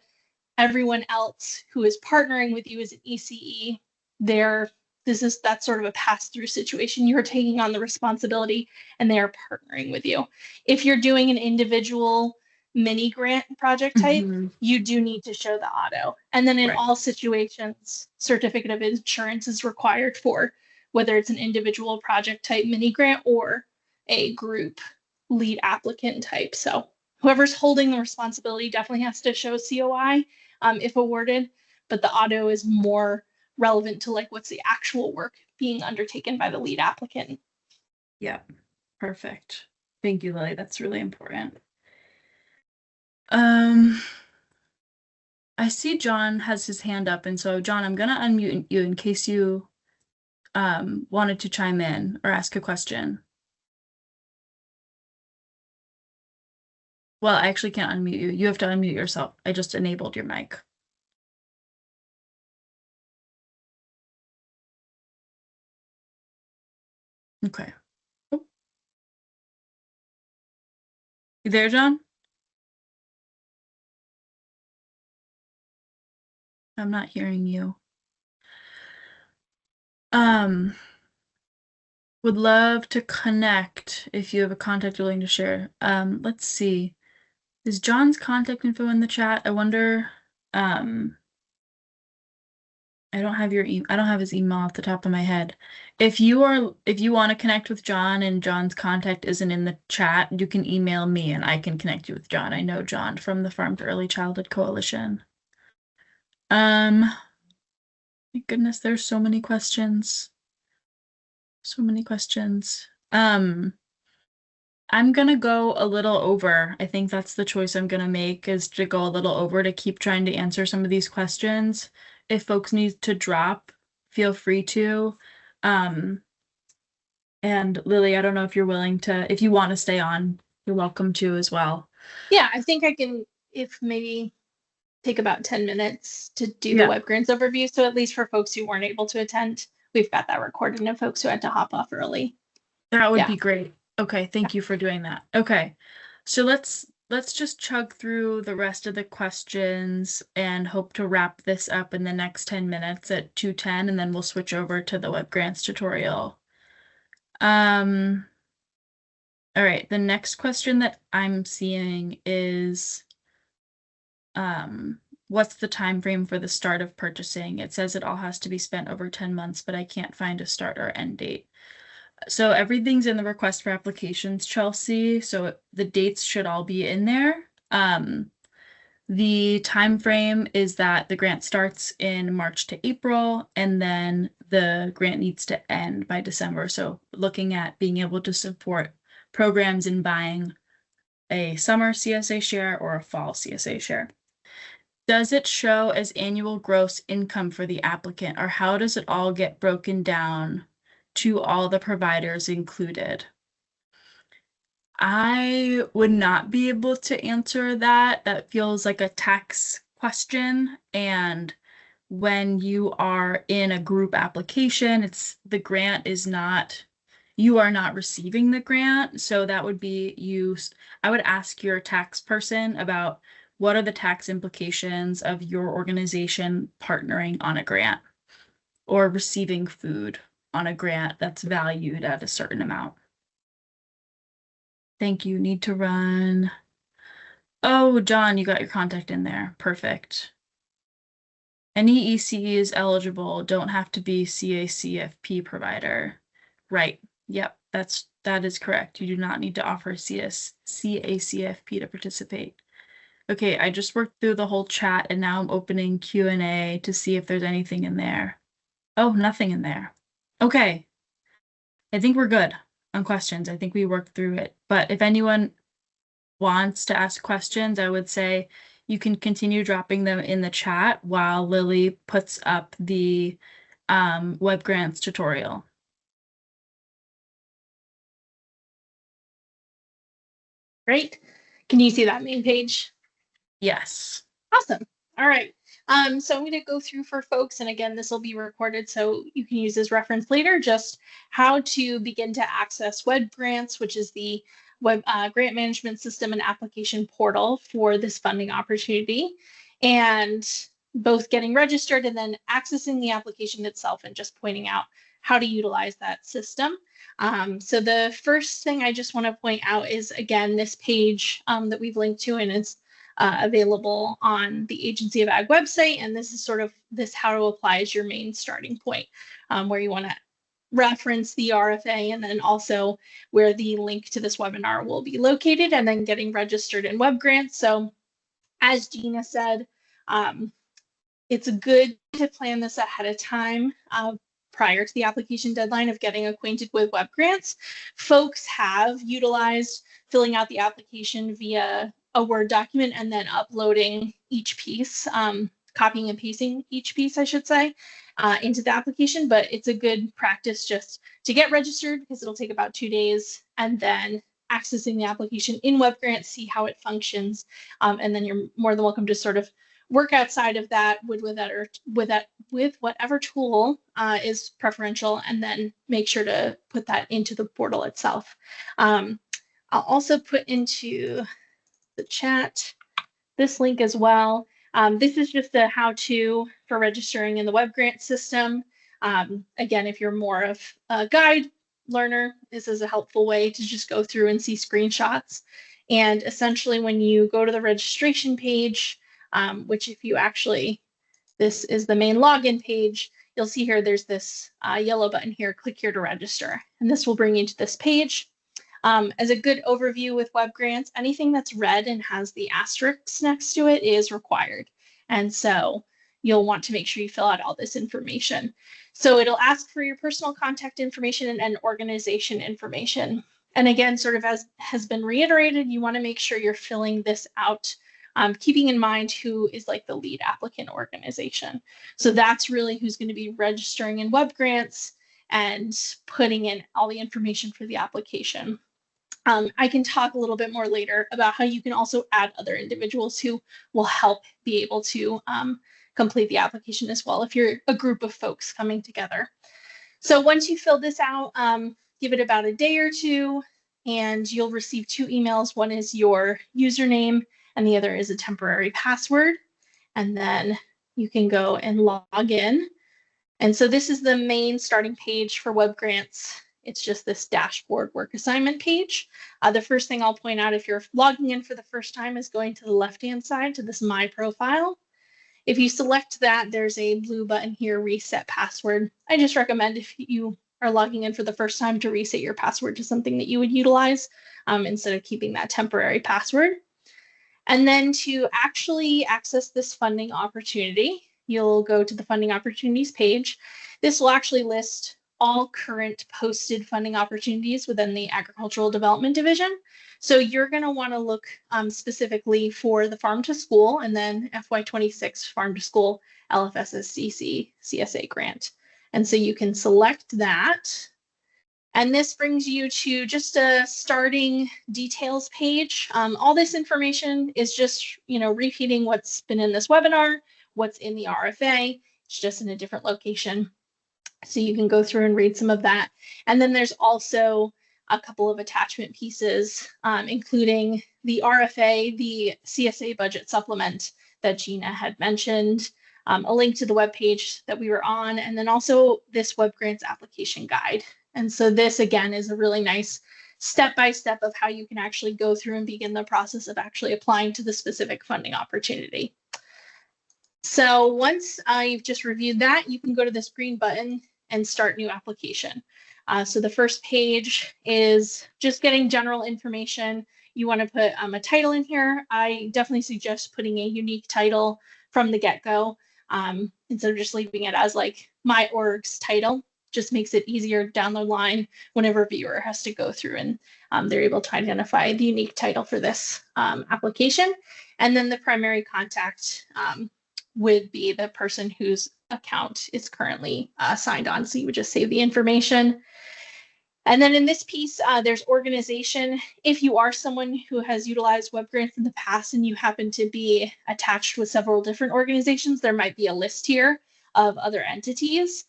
everyone else who is partnering with you as an ECE, that's sort of a pass-through situation. You're taking on the responsibility and they are partnering with you. If you're doing an individual mini grant project type, you do need to show the auto. And then in all situations, certificate of insurance is required for whether it's an individual project type mini grant or a group lead applicant type. So whoever's holding the responsibility definitely has to show COI if awarded, but the auto is more relevant to like what's the actual work being undertaken by the lead applicant. Yeah, perfect. Thank you, Lily. That's really important. I see John has his hand up, and so John, I'm gonna unmute you in case you wanted to chime in or ask a question. Well, I actually can't unmute you. You have to unmute yourself. I just enabled your mic. Okay. Oh. You there, John? I'm not hearing you. Would love to connect if you have a contact willing to share. Let's see. Is John's contact info in the chat? I wonder. I don't have I don't have his email off the top of my head. If you want to connect with John and John's contact isn't in the chat, you can email me and I can connect you with John. I know John from the Farm to Early Childhood Coalition. My goodness, there's so many questions. So many questions. I'm gonna go a little over. I think that's the choice I'm gonna make, is to go a little over to keep trying to answer some of these questions. If folks need to drop, feel free to. And Lily, I don't know if you're willing to, if you want to stay on, you're welcome to as well. Yeah, I think I can, if maybe take about 10 minutes to do the Yeah. web grants overview. So at least for folks who weren't able to attend, we've got that recorded, and folks who had to hop off early. That would Yeah. be great. Okay, thank you for doing that. Okay. So let's just chug through the rest of the questions and hope to wrap this up in the next 10 minutes at 2:10, and then we'll switch over to the web grants tutorial. All right, the next question that I'm seeing is what's the time frame for the start of purchasing? It says it all has to be spent over 10 months, but I can't find a start or end date. So everything's in the request for applications, Chelsea. So the dates should all be in there. The time frame is that the grant starts in March to April, and then the grant needs to end by December. So looking at being able to support programs in buying a summer CSA share or a fall CSA share. Does it show as annual gross income for the applicant, or how does it all get broken down to all the providers included? I would not be able to answer that. That feels like a tax question. And when you are in a group application, the grant is not, you are not receiving the grant. So that would be I would ask your tax person about what are the tax implications of your organization partnering on a grant or receiving food on a grant that's valued at a certain amount. Thank you. Need to run. Oh, John, you got your contact in there. Perfect. Any ECE is eligible, don't have to be CACFP provider. Right. Yep, that is correct. You do not need to offer CACFP to participate. Okay, I just worked through the whole chat and now I'm opening Q&A to see if there's anything in there. Oh, nothing in there. Okay. I think we're good on questions. I think we worked through it. But if anyone wants to ask questions, I would say you can continue dropping them in the chat while Lily puts up the web grants tutorial. Great. Can you see that main page? Yes. Awesome. All right. So I'm going to go through for folks, and again, this will be recorded so you can use as reference later, just how to begin to access web grants, which is the web grant management system and application portal for this funding opportunity, and both getting registered and then accessing the application itself and just pointing out how to utilize that system. So the first thing I just want to point out is, again, this page that we've linked to, and it's available on the Agency of Ag website. And this is sort of this how to apply as your main starting point, where you want to reference the RFA and then also where the link to this webinar will be located, and then getting registered in web grants. So as Gina said, it's good to plan this ahead of time prior to the application deadline of getting acquainted with web grants. Folks have utilized filling out the application via a Word document and then uploading each piece, copying and pasting each piece, I should say, into the application. But it's a good practice just to get registered, because it'll take about 2 days, and then accessing the application in web grants, see how it functions. And then you're more than welcome to sort of work outside of that with whatever tool is preferential, and then make sure to put that into the portal itself. I'll also put into the chat this link as well. This is just a how-to for registering in the web grant system. Again, if you're more of a guide learner, this is a helpful way to just go through and see screenshots. And essentially, when you go to the registration page, which if you this is the main login page, you'll see here there's this yellow button here, click here to register. And this will bring you to this page. As a good overview with web grants, anything that's red and has the asterisks next to it is required. And so you'll want to make sure you fill out all this information. So it'll ask for your personal contact information and organization information. And again, sort of as has been reiterated, you want to make sure you're filling this out, keeping in mind who is like the lead applicant organization. So that's really who's going to be registering in web grants and putting in all the information for the application. I can talk a little bit more later about how you can also add other individuals who will help be able to complete the application as well if you're a group of folks coming together. So once you fill this out, give it about a day or two, and you'll receive 2 emails. One is your username, and the other is a temporary password. And then you can go and log in. And so this is the main starting page for web grants. It's just this dashboard work assignment page. The first thing I'll point out if you're logging in for the first time is going to the left-hand side to this My Profile. If you select that, there's a blue button here, Reset Password. I just recommend if you are logging in for the first time to reset your password to something that you would utilize instead of keeping that temporary password. And then to actually access this funding opportunity, you'll go to the funding opportunities page. This will actually list all current posted funding opportunities within the Agricultural Development Division. So you're going to want to look specifically for the Farm to School and then FY26 Farm to School LFSCC CSA grant. And so you can select that. And this brings you to just a starting details page. All this information is just, repeating what's been in this webinar, what's in the RFA. It's just in a different location. So you can go through and read some of that. And then there's also a couple of attachment pieces, including the RFA, the CSA budget supplement that Gina had mentioned, a link to the webpage that we were on, and then also this web grants application guide. And so this, again, is a really nice step-by-step of how you can actually go through and begin the process of actually applying to the specific funding opportunity. So once you've just reviewed that, you can go to this green button and start new application. So the first page is just getting general information. You want to put a title in here. I definitely suggest putting a unique title from the get-go instead of just leaving it as like my org's title. Just makes it easier down the line whenever a viewer has to go through and they're able to identify the unique title for this application. And then the primary contact would be the person whose account is currently signed on. So you would just save the information. And then in this piece, there's organization. If you are someone who has utilized web grants in the past and you happen to be attached with several different organizations, there might be a list here of other entities.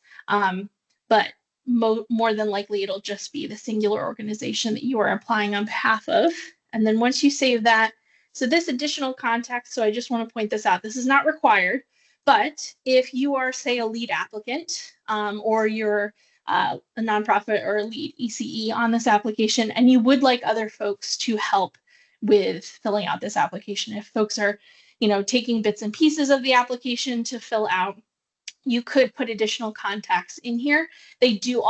But more than likely, it'll just be the singular organization that you are applying on behalf of. And then once you save that, so this additional context, so I just want to point this out, this is not required, but if you are, say, a lead applicant or you're a nonprofit or a lead ECE on this application, and you would like other folks to help with filling out this application, if folks are, taking bits and pieces of the application to fill out, you could put additional contacts in here. They do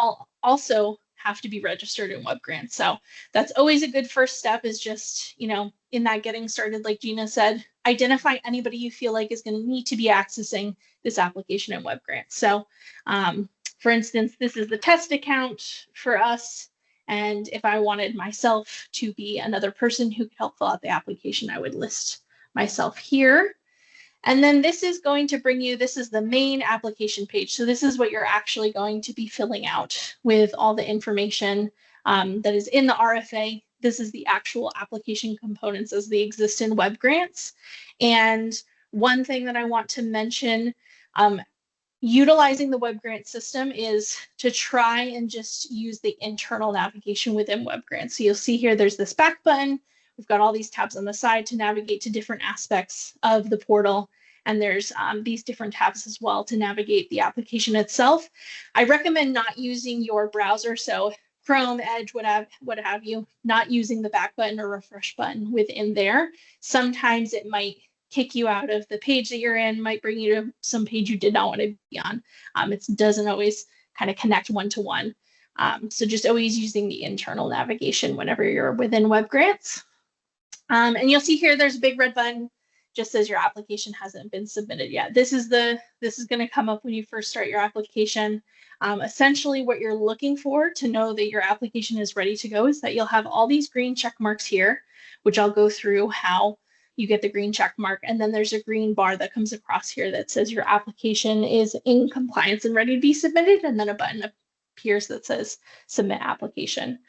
also have to be registered in web grants. So that's always a good first step, is just, in that getting started, like Gina said, identify anybody you feel like is going to need to be accessing this application in web grants. So for instance, this is the test account for us. And if I wanted myself to be another person who could help fill out the application, I would list myself here. And then this is going to bring you, this is the main application page. So this is what you're actually going to be filling out with all the information that is in the RFA. This is the actual application components as they exist in web grants. And one thing that I want to mention, utilizing the web grant system is to try and just use the internal navigation within web grants. So you'll see here, there's this back button. We've got all these tabs on the side to navigate to different aspects of the portal. And there's these different tabs as well to navigate the application itself. I recommend not using your browser, so Chrome, Edge, what have you, not using the back button or refresh button within there. Sometimes it might kick you out of the page that you're in, might bring you to some page you did not want to be on. It doesn't always kind of connect one-to-one. So just always using the internal navigation whenever you're within web grants. And you'll see here, there's a big red button, just says your application hasn't been submitted yet. This is going to come up when you first start your application. Essentially, what you're looking for to know that your application is ready to go is that you'll have all these green check marks here, which I'll go through how you get the green check mark. And then there's a green bar that comes across here that says your application is in compliance and ready to be submitted. And then a button appears that says submit application.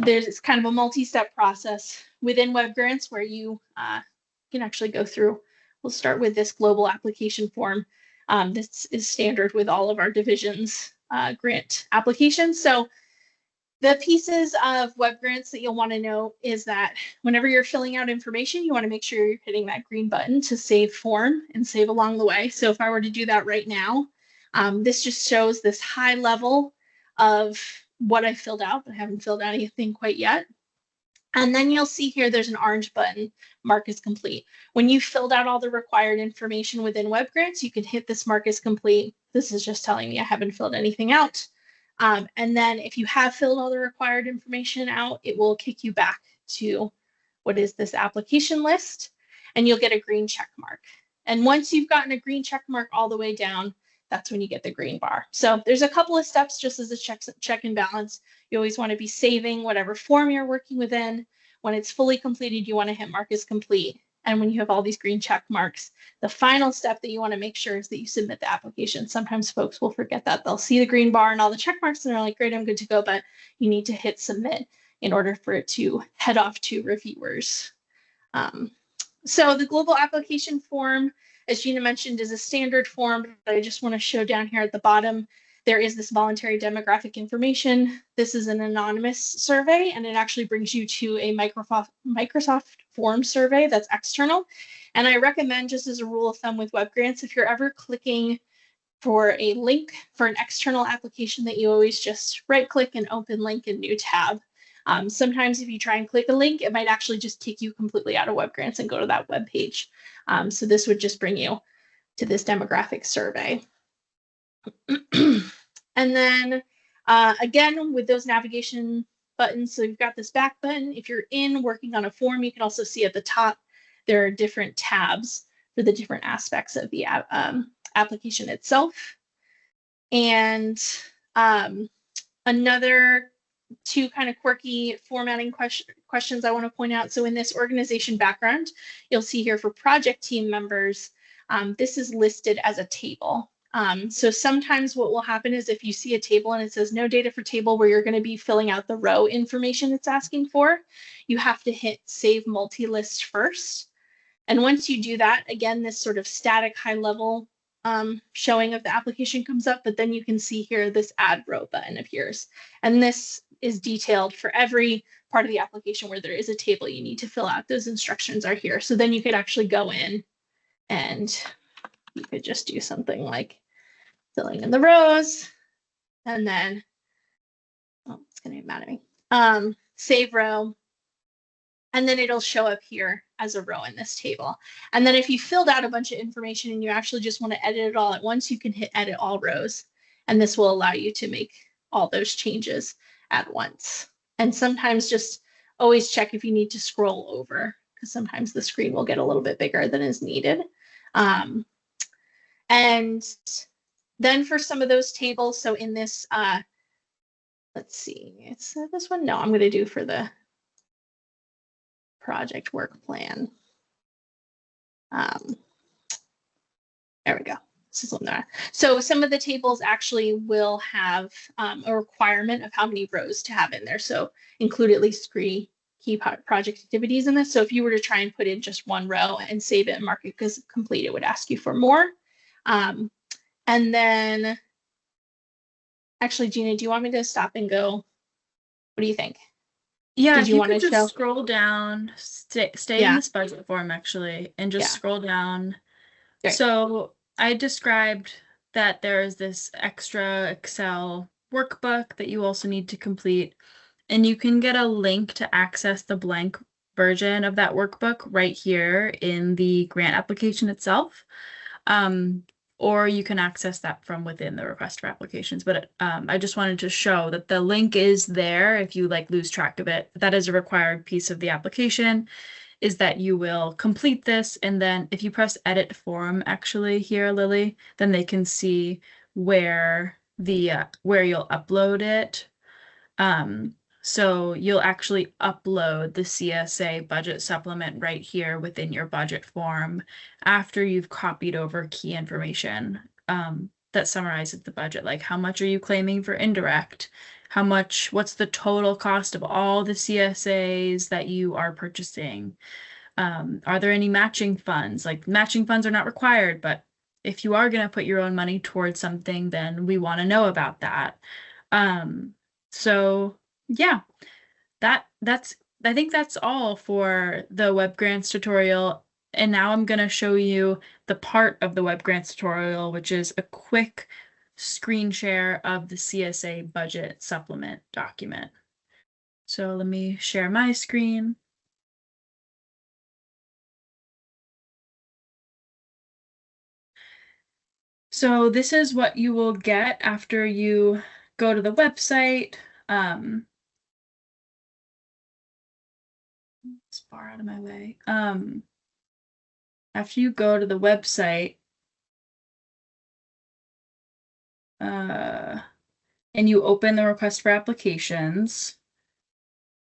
there's kind of a multi-step process within web grants where you can actually go through. We'll start with this global application form. This is standard with all of our divisions grant applications. So the pieces of web grants that you'll want to know is that whenever you're filling out information, you want to make sure you're hitting that green button to save form and save along the way. So if I were to do that right now, this just shows this high level of what I filled out, but I haven't filled out anything quite yet. And then you'll see here there's an orange button, mark as complete. When you filled out all the required information within web grants, you can hit this mark as complete. This is just telling me I haven't filled anything out. And then if you have filled all the required information out, it will kick you back to what is this application list, and you'll get a green check mark. And once you've gotten a green check mark all the way down, that's when you get the green bar. So there's a couple of steps just as a check and balance. You always want to be saving whatever form you're working within. When it's fully completed, you want to hit mark as complete. And when you have all these green check marks, the final step that you want to make sure is that you submit the application. Sometimes folks will forget that. They'll see the green bar and all the check marks and they're like, great, I'm good to go. But you need to hit submit in order for it to head off to reviewers. So the global application form, as Gina mentioned, is a standard form that I just want to show down here at the bottom. There is this voluntary demographic information. This is an anonymous survey, and it actually brings you to a Microsoft form survey that's external. And I recommend, just as a rule of thumb with web grants, if you're ever clicking for a link for an external application, that you always just right click and open link in new tab. Sometimes if you try and click a link, it might actually just kick you completely out of web grants and go to that web page. So this would just bring you to this demographic survey. And then again, with those navigation buttons, so you've got this back button. If you're working on a form, you can also see at the top, there are different tabs for the different aspects of the application itself. And another two kind of quirky formatting questions I want to point out. So in this organization background, you'll see here for project team members, this is listed as a table. So sometimes what will happen is if you see a table and it says no data for table where you're going to be filling out the row information it's asking for, you have to hit save multi-list first. And once you do that, again, this sort of static high level showing of the application comes up, but then you can see here this add row button appears. And this is detailed for every part of the application where there is a table you need to fill out. Those instructions are here. So then you could actually go in and you could just do something like filling in the rows and then, oh, it's going to be mad at me. Save row. And then it'll show up here as a row in this table. And then if you filled out a bunch of information and you actually just want to edit it all at once, you can hit edit all rows. And this will allow you to make all those changes at once. And sometimes just always check if you need to scroll over, because sometimes the screen will get a little bit bigger than is needed. And then for some of those tables, so in this, let's see, it's this one. No, I'm going to do for the project work plan. There we go. This is there. So some of the tables actually will have a requirement of how many rows to have in there. So include at least 3 key project activities in this. So if you were to try and put in just one row and save it and mark it as complete, it would ask you for more. And then actually, Gina, do you want me to stop and go? What do you think? Yeah, Did you want to just show? scroll down, stay Yeah. in this budget form actually, and just scroll down. Great. So I described that there is this extra Excel workbook that you also need to complete, and you can get a link to access the blank version of that workbook right here in the grant application itself. Or you can access that from within the request for applications. But I just wanted to show that the link is there if you like lose track of it. That is a required piece of the application, is that you will complete this. And then if you press edit form actually here, Lily, then they can see where the where you'll upload it. So you'll actually upload the CSA budget supplement right here within your budget form after you've copied over key information that summarizes the budget, like how much are you claiming for indirect, what's the total cost of all the CSAs that you are purchasing? Are there any matching funds? Like matching funds are not required, but if you are going to put your own money towards something, then we want to know about that. So yeah, I think that's all for the web grants tutorial. And now I'm going to show you the part of the web grants tutorial, which is a quick screen share of the CSA budget supplement document. So let me share my screen. So this is what you will get after you go to the website. It's far out of my way. After you go to the website, and you open the request for applications,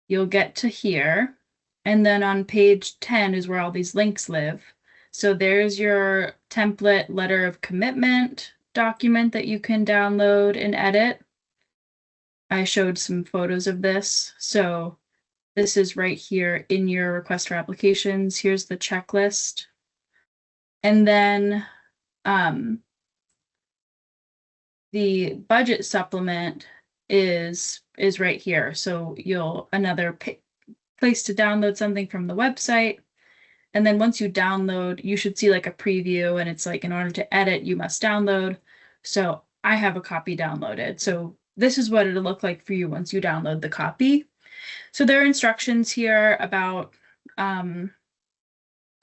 you'll get to here. And then on page 10 is where all these links live. So there's your template letter of commitment document that you can download and edit. I showed some photos of this. So this is right here in your request for applications. Here's the checklist. And then the budget supplement is right here. So you'll another place to download something from the website. And then once you download, you should see like a preview, and it's like, in order to edit, you must download. So I have a copy downloaded. So this is what it'll look like for you once you download the copy. So there are instructions here about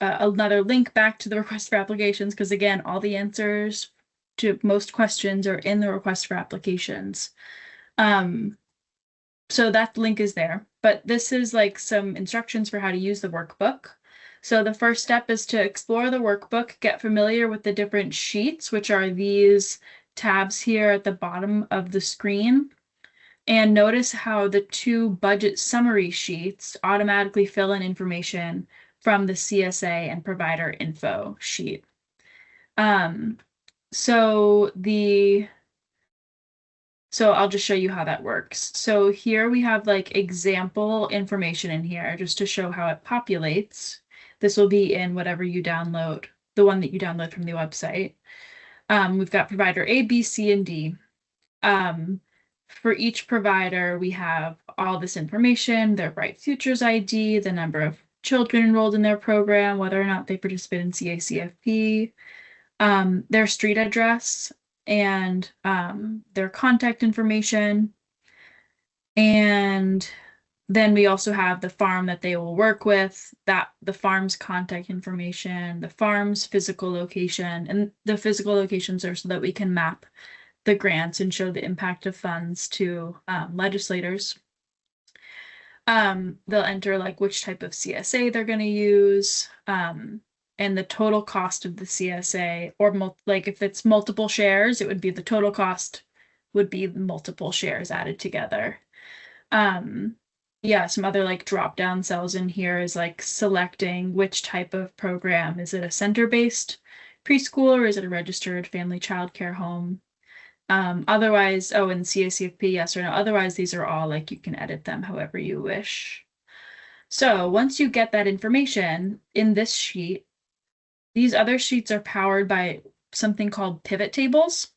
another link back to the request for applications, because again, all the answers to most questions are in the request for applications. So that link is there, but this is like some instructions for how to use the workbook. So the first step is to explore the workbook, get familiar with the different sheets, which are these tabs here at the bottom of the screen. And notice how the two budget summary sheets automatically fill in information from the CSA and provider info sheet. So I'll just show you how that works. So here we have like example information in here just to show how it populates. This will be in whatever you download, the one that you download from the website. We've got provider A, B, C, and D. For each provider, we have all this information, their Bright Futures ID, the number of children enrolled in their program, whether or not they participate in CACFP, their street address, and their contact information. And then we also have the farm that they will work with, that the farm's contact information, the farm's physical location, and the physical locations are so that we can map the grants and show the impact of funds to legislators. They'll enter like which type of CSA they're going to use, and the total cost of the CSA, or like if it's multiple shares, it would be the total cost would be multiple shares added together. Yeah, some other like drop down cells in here is like selecting which type of program. Is it a center-based preschool, or is it a registered family child care home? Otherwise, oh, and CACFP, yes or no. Otherwise, these are all like you can edit them however you wish. So once you get that information in this sheet, these other sheets are powered by something called pivot tables.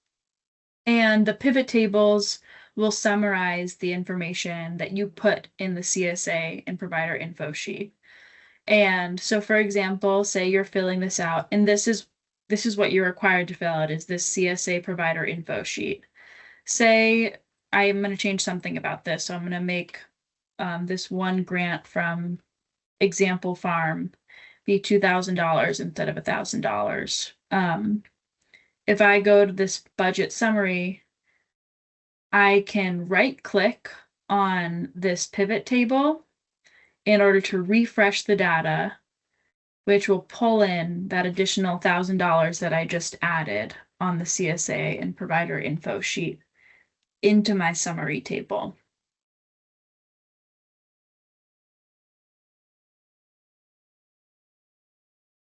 And the pivot tables will summarize the information that you put in the CSA and provider info sheet. And so, for example, say you're filling this out, and this is what you're required to fill out, is this CSA provider info sheet. Say I'm going to change something about this. So I'm going to make this one grant from example farm be $2,000 instead of $1,000. If I go to this budget summary, I can right click on this pivot table in order to refresh the data, which will pull in that additional $1,000 that I just added on the CSA and provider info sheet into my summary table.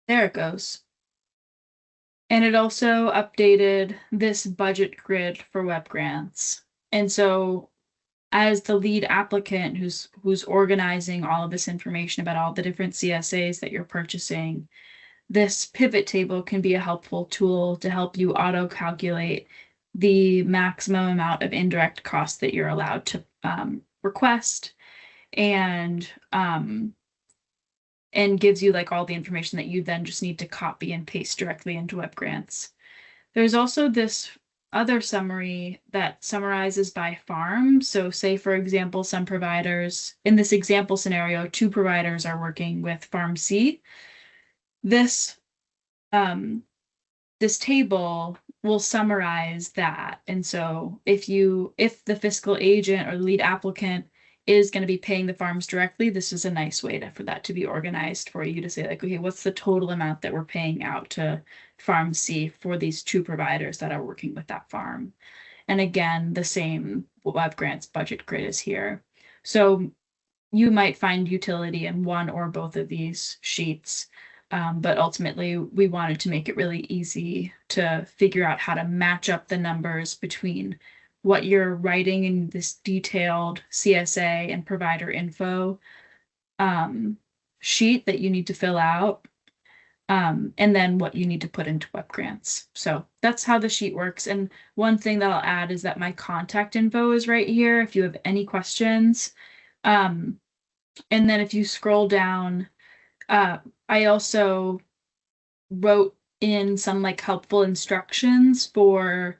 There it goes. And it also updated this budget grid for web grants. And so as the lead applicant who's organizing all of this information about all the different CSAs that you're purchasing, this pivot table can be a helpful tool to help you auto-calculate the maximum amount of indirect costs that you're allowed to request, and gives you like all the information that you then just need to copy and paste directly into Web Grants. There's also this other summary that summarizes by farm. So say, for example, some providers, in this example scenario, 2 providers are working with Farm C. This table will summarize that. And so if the fiscal agent or the lead applicant is going to be paying the farms directly, this is a nice way for that to be organized for you to say like, okay, what's the total amount that we're paying out to Farm C for these 2 providers that are working with that farm? And again, the same Web Grants budget grid is here. So you might find utility in one or both of these sheets. But ultimately, we wanted to make it really easy to figure out how to match up the numbers between what you're writing in this detailed CSA and provider info sheet that you need to fill out, and then what you need to put into Web Grants. So that's how the sheet works. And one thing that I'll add is that my contact info is right here if you have any questions. And then if you scroll down, I also wrote in some like helpful instructions for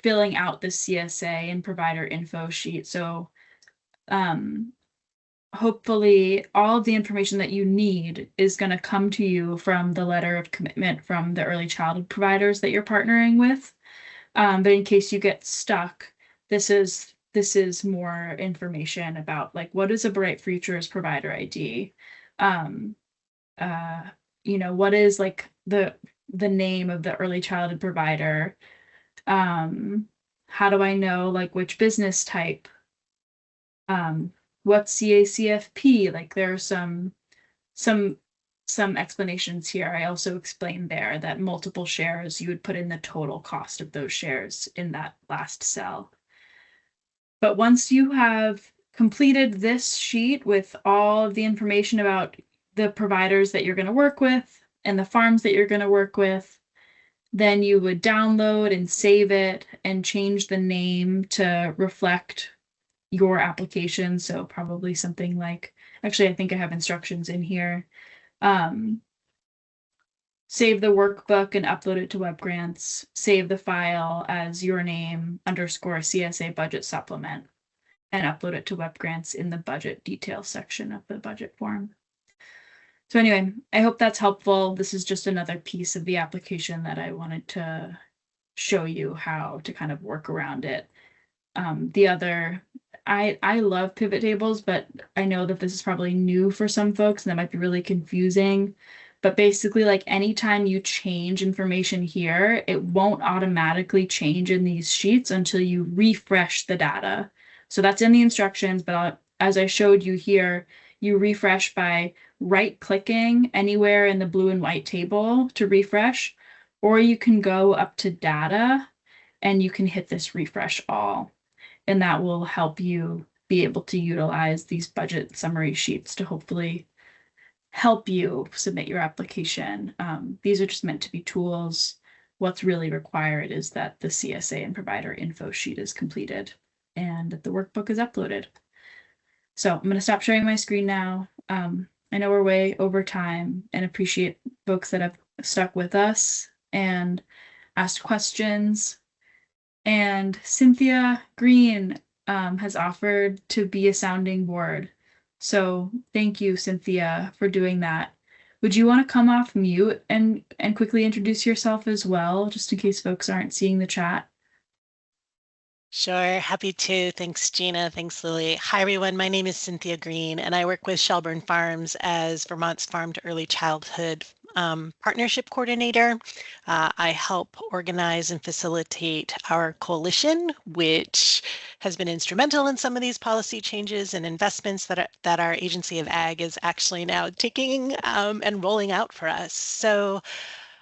filling out the CSA and provider info sheet. So hopefully all of the information that you need is going to come to you from the letter of commitment from the early childhood providers that you're partnering with. But in case you get stuck, this is more information about like, what is a Bright Futures provider ID? What is like the name of the early childhood provider? How do I know like which business type? What's CACFP? Like there are some explanations here. I also explained there that multiple shares, you would put in the total cost of those shares in that last cell. But once you have completed this sheet with all of the information about the providers that you're going to work with and the farms that you're going to work with, then you would download and save it and change the name to reflect your application. So probably something like, actually, I think I have instructions in here. Save the workbook and upload it to Web Grants. Save the file as your name _CSA budget supplement and upload it to Web Grants in the budget details section of the budget form. So anyway, I hope that's helpful. This is just another piece of the application that I wanted to show you how to kind of work around it. I love pivot tables, but I know that this is probably new for some folks and that might be really confusing. But basically, like anytime you change information here, it won't automatically change in these sheets until you refresh the data. So that's in the instructions, but as I showed you here, you refresh by right-clicking anywhere in the blue and white table to refresh, or you can go up to data and you can hit this refresh all. And that will help you be able to utilize these budget summary sheets to hopefully help you submit your application. These are just meant to be tools. What's really required is that the CSA and provider info sheet is completed and that the workbook is uploaded. So I'm going to stop sharing my screen now. I know we're way over time and appreciate folks that have stuck with us and asked questions. And Cynthia Green has offered to be a sounding board. So thank you, Cynthia, for doing that. Would you want to come off mute and quickly introduce yourself as well, just in case folks aren't seeing the chat? Sure, happy to. Thanks, Gina. Thanks, Lily. Hi, everyone. My name is Cynthia Green, and I work with Shelburne Farms as Vermont's Farm to Early Childhood Partnership Coordinator. I help organize and facilitate our coalition, which has been instrumental in some of these policy changes and investments that our Agency of Ag is actually now taking and rolling out for us. So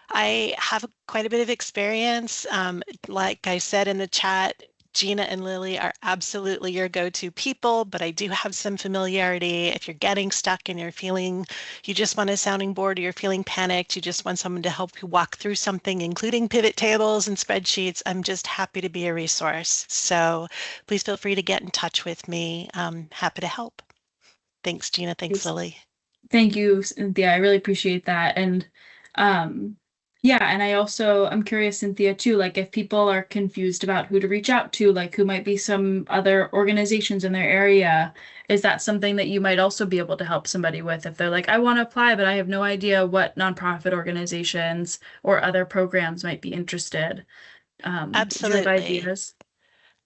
I have quite a bit of experience. Like I said in the chat, Gina and Lily are absolutely your go-to people, but I do have some familiarity. If you're getting stuck and you just want a sounding board, or you're feeling panicked, you just want someone to help you walk through something, including pivot tables and spreadsheets, I'm just happy to be a resource. So please feel free to get in touch with me. I'm happy to help. Thanks, Gina. Thanks, Lily. Thank you, Cynthia. I really appreciate that. And yeah, and I'm curious, Cynthia, too, like if people are confused about who to reach out to, like who might be some other organizations in their area, is that something that you might also be able to help somebody with if they're like, I want to apply, but I have no idea what nonprofit organizations or other programs might be interested? Do you have Absolutely. ideas?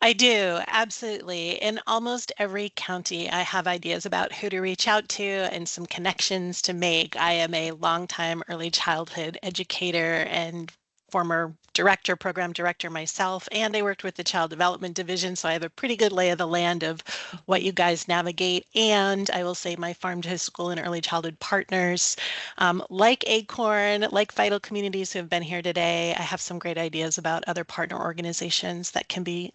I do, absolutely. In almost every county, I have ideas about who to reach out to and some connections to make. I am a longtime early childhood educator and former program director myself, and I worked with the Child Development Division, so I have a pretty good lay of the land of what you guys navigate. And I will say my farm to school and early childhood partners, like Acorn, like Vital Communities who have been here today, I have some great ideas about other partner organizations that can be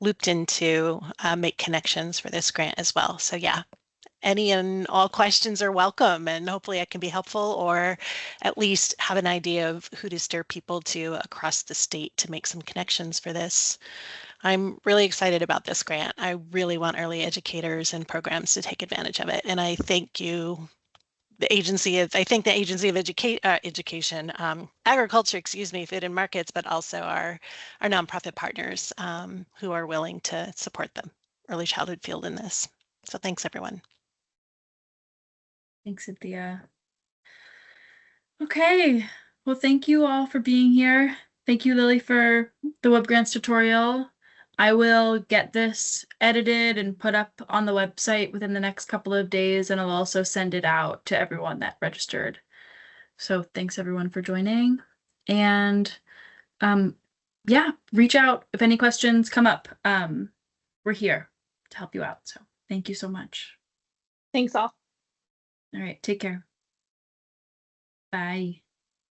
looped into make connections for this grant as well. So yeah, any and all questions are welcome, and hopefully I can be helpful or at least have an idea of who to steer people to across the state to make some connections for this. I'm really excited about this grant. I really want early educators and programs to take advantage of it. And I thank you, I think the Agency of Education, Agriculture, Food and Markets, but also our nonprofit partners who are willing to support the early childhood field in this. So thanks, everyone. Thanks, Cynthia. Okay, well, thank you all for being here. Thank you, Lily, for the web grants tutorial. I will get this edited and put up on the website within the next couple of days, and I'll also send it out to everyone that registered. So thanks everyone for joining. And yeah, reach out if any questions come up. We're here to help you out. So thank you so much. Thanks all. All right, take care. Bye.